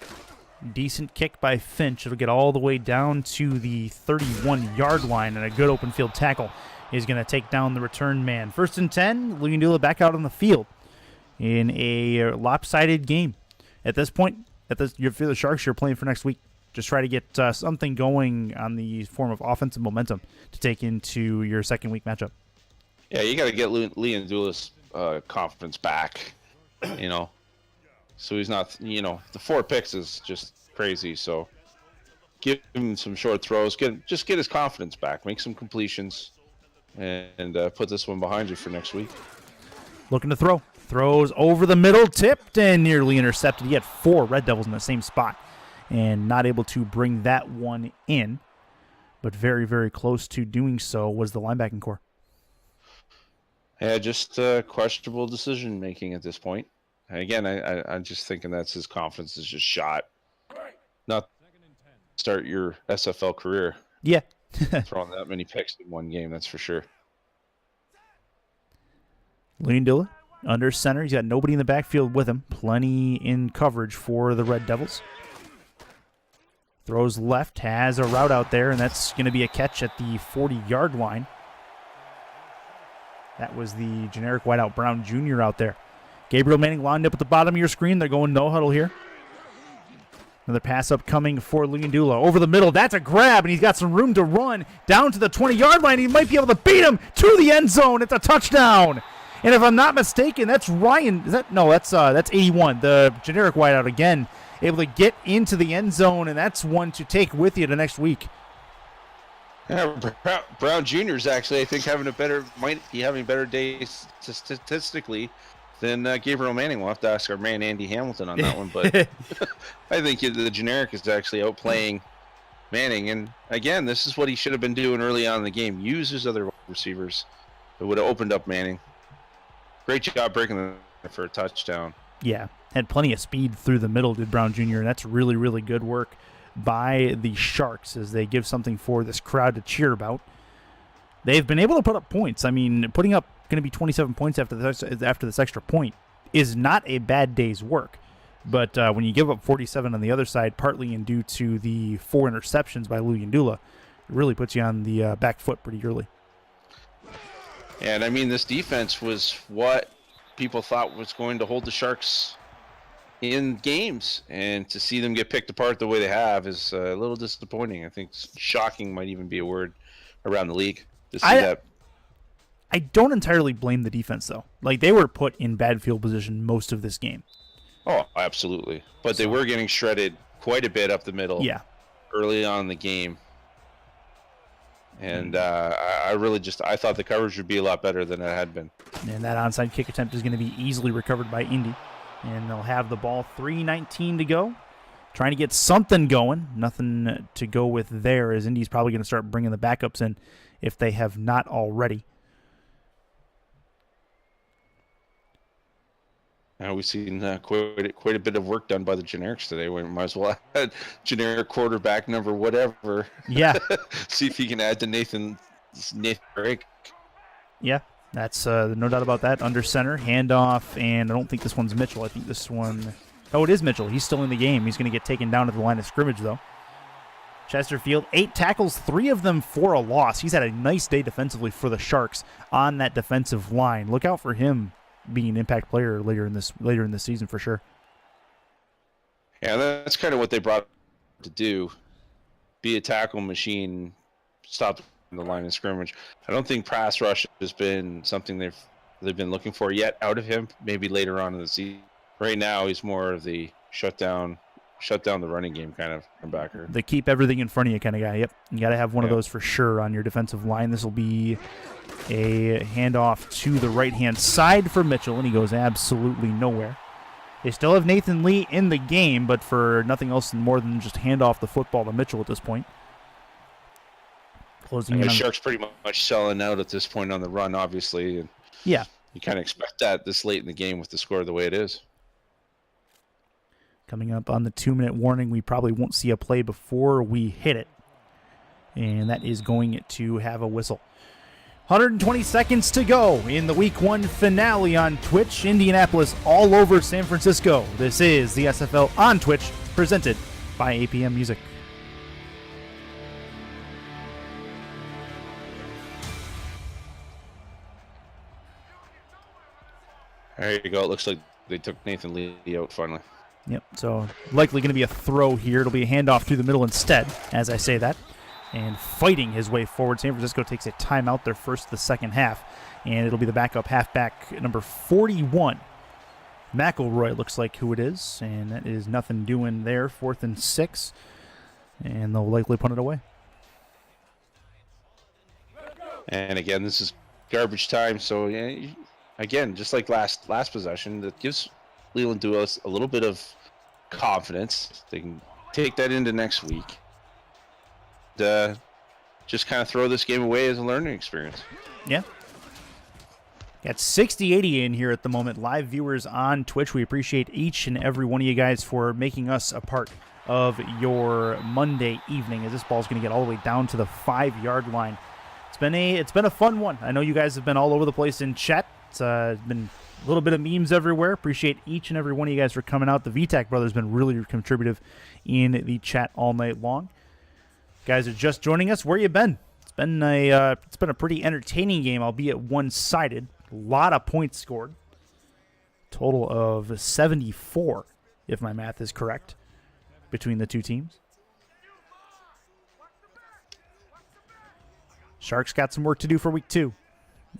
Decent kick by Finch. It'll get all the way down to the 31-yard line, and a good open field tackle is going to take down the return man. 1st and 10, Leondula back out on the field in a lopsided game. At this point, you're for the Sharks, you're playing for next week. Just try to get something going on the form of offensive momentum to take into your second week matchup. Yeah, you got to get Leondula's confidence back, So he's not, the 4 picks is just crazy. So give him some short throws. Just get his confidence back. Make some completions, and put this one behind you for next week. Looking to throw. Throws over the middle, tipped, and nearly intercepted. He had 4 Red Devils in the same spot, and not able to bring that one in. But very, very close to doing so was the linebacking core. Yeah, just questionable decision making at this point. Again, I'm just thinking that's his confidence is just shot. Not start your SFL career. Yeah. Throwing that many picks in one game, that's for sure. Leondula under center. He's got nobody in the backfield with him. Plenty in coverage for the Red Devils. Throws left, has a route out there, and that's going to be a catch at the 40-yard line. That was the generic wideout Brown Jr. out there. Gabriel Manning lined up at the bottom of your screen. They're going no huddle here. Another pass upcoming for Leondula. Over the middle. That's a grab, and he's got some room to run down to the 20-yard line. He might be able to beat him to the end zone. It's a touchdown. And if I'm not mistaken, that's Ryan. That's 81. The generic wideout again, able to get into the end zone, and that's one to take with you to next week. Yeah, Brown Jr. is actually, I think, might be having better days statistically than Gabriel Manning. We'll have to ask our man Andy Hamilton on that one, but I think the generic is actually outplaying Manning. And again, this is what he should have been doing early on in the game. Use his other receivers. It would have opened up Manning. Great job breaking them for a touchdown. Yeah, had plenty of speed through the middle, did Brown Jr., and that's really, really good work by the Sharks as they give something for this crowd to cheer about. They've been able to put up points. I mean, putting up going to be 27 points after this extra point is not a bad day's work. But when you give up 47 on the other side, partly in due to the 4 interceptions by Luyendula, it really puts you on the back foot pretty early. And I mean, this defense was what people thought was going to hold the Sharks in games, and to see them get picked apart the way they have is a little disappointing. I think shocking might even be a word around the league to see that. I don't entirely blame the defense, though. Like, they were put in bad field position most of this game. Oh, absolutely. But they were getting shredded quite a bit up the middle early on in the game. And I thought the coverage would be a lot better than it had been. And that onside kick attempt is going to be easily recovered by Indy. And they'll have the ball, 3:19 to go. Trying to get something going. Nothing to go with there, as Indy's probably going to start bringing the backups in if they have not already. We've seen quite a bit of work done by the generics today. We might as well add generic quarterback number whatever. Yeah. See if he can add to Nathan Drake. Yeah, that's no doubt about that. Under center, handoff, and I don't think this one's Mitchell. I think this one... Oh, it is Mitchell. He's still in the game. He's going to get taken down at the line of scrimmage, though. Chesterfield, 8 tackles, 3 of them for a loss. He's had a nice day defensively for the Sharks on that defensive line. Look out for him being an impact player later in this season for sure. Yeah, that's kind of what they brought to do. Be a tackle machine, stop the line of scrimmage. I don't think pass rush has been something they've been looking for yet out of him. Maybe later on in the season. Right now, he's more of the shut down the running game kind of backer. The keep everything in front of you kind of guy. Yep, you got to have one of those for sure on your defensive line. This will be a handoff to the right-hand side for Mitchell, and he goes absolutely nowhere. They still have Nathan Lee in the game, but for nothing else more than just hand off the football to Mitchell at this point. Closing in. The Sharks pretty much selling out at this point on the run, obviously. And yeah. You kind of expect that this late in the game with the score the way it is. Coming up on the 2-minute warning, we probably won't see a play before we hit it. And that is going to have a whistle. 120 seconds to go in the Week 1 finale on Twitch. Indianapolis all over San Francisco. This is the SFL on Twitch, presented by APM Music. There you go. It looks like they took Nathan Lee out finally. Yep, so likely going to be a throw here. It'll be a handoff through the middle instead, as I say that. And fighting his way forward, San Francisco takes a timeout their first of the second half. And it'll be the backup halfback, number 41. McElroy looks like who it is. And that is nothing doing there, 4th and 6. And they'll likely punt it away. And again, this is garbage time. So, again, just like last possession, that gives Leland Duos a little bit of confidence. They can take that into next week. Just kind of throw this game away as a learning experience. Yeah. Got 60-80 in here at the moment. Live viewers on Twitch. We appreciate each and every one of you guys for making us a part of your Monday evening, as this ball's going to get all the way down to the 5-yard line. It's been a fun one. I know you guys have been all over the place in chat. It's been a little bit of memes everywhere. Appreciate each and every one of you guys for coming out. The VTAC brothers have been really contributive in the chat all night long. Guys are just joining us. Where you been? It's been a pretty entertaining game, albeit one-sided. A lot of points scored. Total of 74, if my math is correct, between the two teams. Sharks got some work to do for week 2.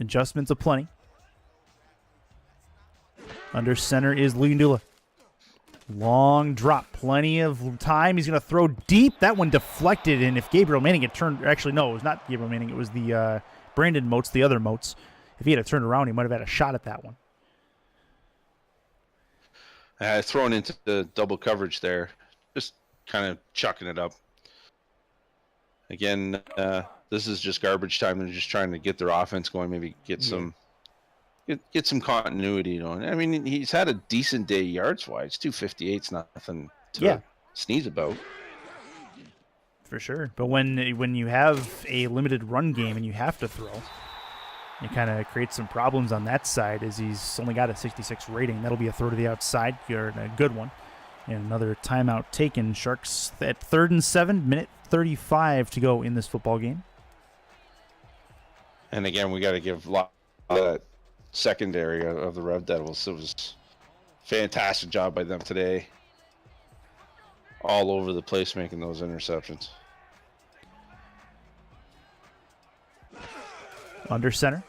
Adjustments aplenty. Under center is Luyendula. Long drop. Plenty of time. He's going to throw deep. That one deflected, and if Gabriel Manning had turned... Actually, no, it was not Gabriel Manning. It was the Brandon Moats, the other Moats. If he had turned around, he might have had a shot at that one. Thrown into the double coverage there. Just kind of chucking it up. Again, this is just garbage time. They're just trying to get their offense going, maybe get some continuity going. I mean, he's had a decent day yards-wise. 258's nothing to sneeze about. For sure. But when you have a limited run game and you have to throw, it kind of creates some problems on that side as he's only got a 66 rating. That'll be a throw to the outside. You're a good one. And another timeout taken. Sharks at 3rd and 7, minute 35 to go in this football game. And again, we got to give a lot of that secondary of the Rev Devils. It was a fantastic job by them today. All over the place making those interceptions. Under center.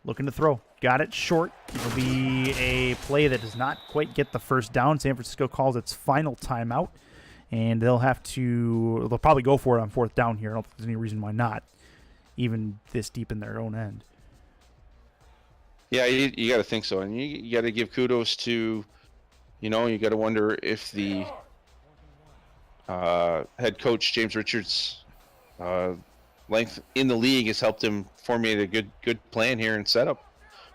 Looking to throw. Got it short. It'll be a play that does not quite get the first down. San Francisco calls its final timeout. And they'll probably go for it on 4th down here. I don't think there's any reason why not, even this deep in their own end. Yeah, you got to think so. And you got to give kudos to, you got to wonder if the head coach, James Richards, length in the league has helped him formulate a good plan here and setup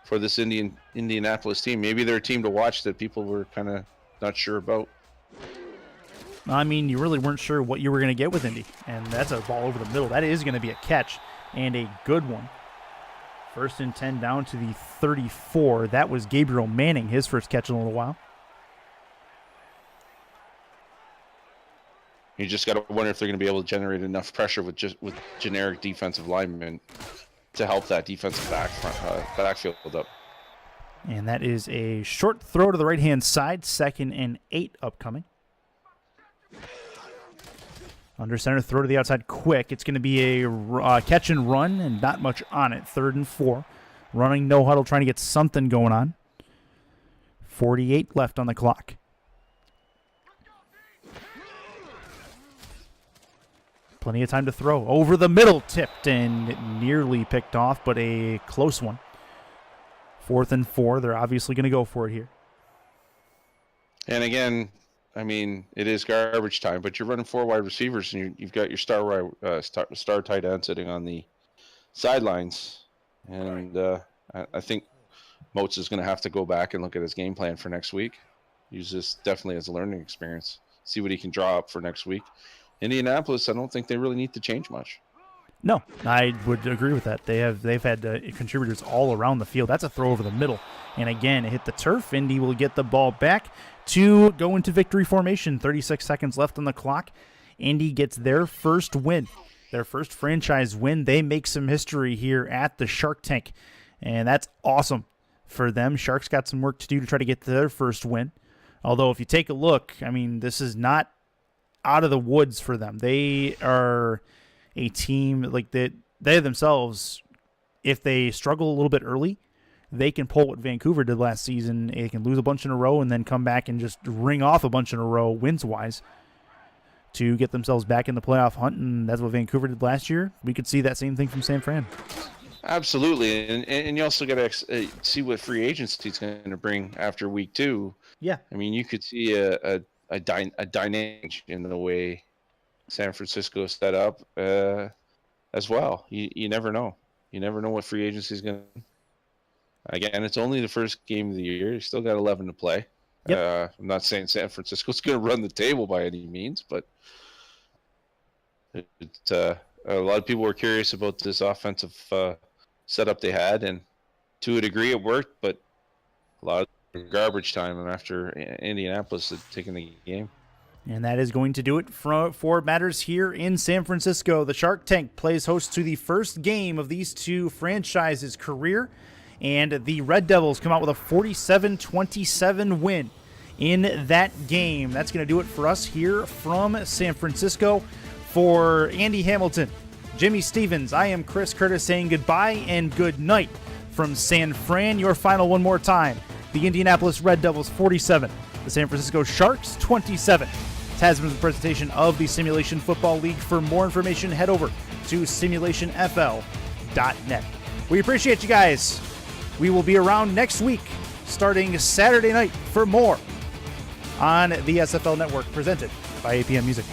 for this Indianapolis team. Maybe they're a team to watch that people were kind of not sure about. I mean, you really weren't sure what you were going to get with Indy, and that's a ball over the middle. That is going to be a catch, and a good one. 1st and 10 down to the 34. That was Gabriel Manning, his first catch in a little while. You just got to wonder if they're going to be able to generate enough pressure with generic defensive linemen to help that defensive backfield up. And that is a short throw to the right-hand side. 2nd and 8 upcoming. Under center, throw to the outside quick. It's going to be a catch and run and not much on it. 3rd and 4. Running no huddle, trying to get something going on. 48 left on the clock. Plenty of time to throw. Over the middle, tipped and nearly picked off, but a close one. 4th and 4. They're obviously going to go for it here. And again, I mean, it is garbage time, but you're running 4 wide receivers, and you've got your star tight end sitting on the sidelines. And I think Moats is going to have to go back and look at his game plan for next week. Use this definitely as a learning experience. See what he can draw up for next week. Indianapolis, I don't think they really need to change much. No, I would agree with that. They've had contributors all around the field. That's a throw over the middle. And again, it hit the turf. Indy will get the ball back to go into victory formation. 36 seconds left on the clock. Indy gets their first win, their first franchise win. They make some history here at the Shark Tank, and that's awesome for them. Sharks got some work to do to try to get their first win. Although if you take a look, I mean, this is not out of the woods for them. They are a team like that. They themselves, if they struggle a little bit early, they can pull what Vancouver did last season. They can lose a bunch in a row and then come back and just ring off a bunch in a row wins-wise to get themselves back in the playoff hunt, and that's what Vancouver did last year. We could see that same thing from San Fran. Absolutely, and you also got to see what free agency is going to bring after week 2. Yeah. I mean, you could see a dynamic in the way San Francisco is set up as well. You never know. You never know what free agency is going to. Again, it's only the first game of the year. You still got 11 to play. Yep. I'm not saying San Francisco's going to run the table by any means, but a lot of people were curious about this offensive setup they had, and to a degree it worked, but a lot of garbage time after Indianapolis had taken the game. And that is going to do it for matters here in San Francisco. The Shark Tank plays host to the first game of these two franchises' career, and the Red Devils come out with a 47-27 win in that game. That's going to do it for us here from San Francisco. For Andy Hamilton, Jimmy Stevens, I am Chris Curtis saying goodbye and good night from San Fran. Your final one more time. The Indianapolis Red Devils 47. The San Francisco Sharks 27. Has been a presentation of the Simulation Football League. For more information, head over to simulationfl.net. We appreciate you guys. We will be around next week, starting Saturday night, for more on the SFL Network, presented by APM Music.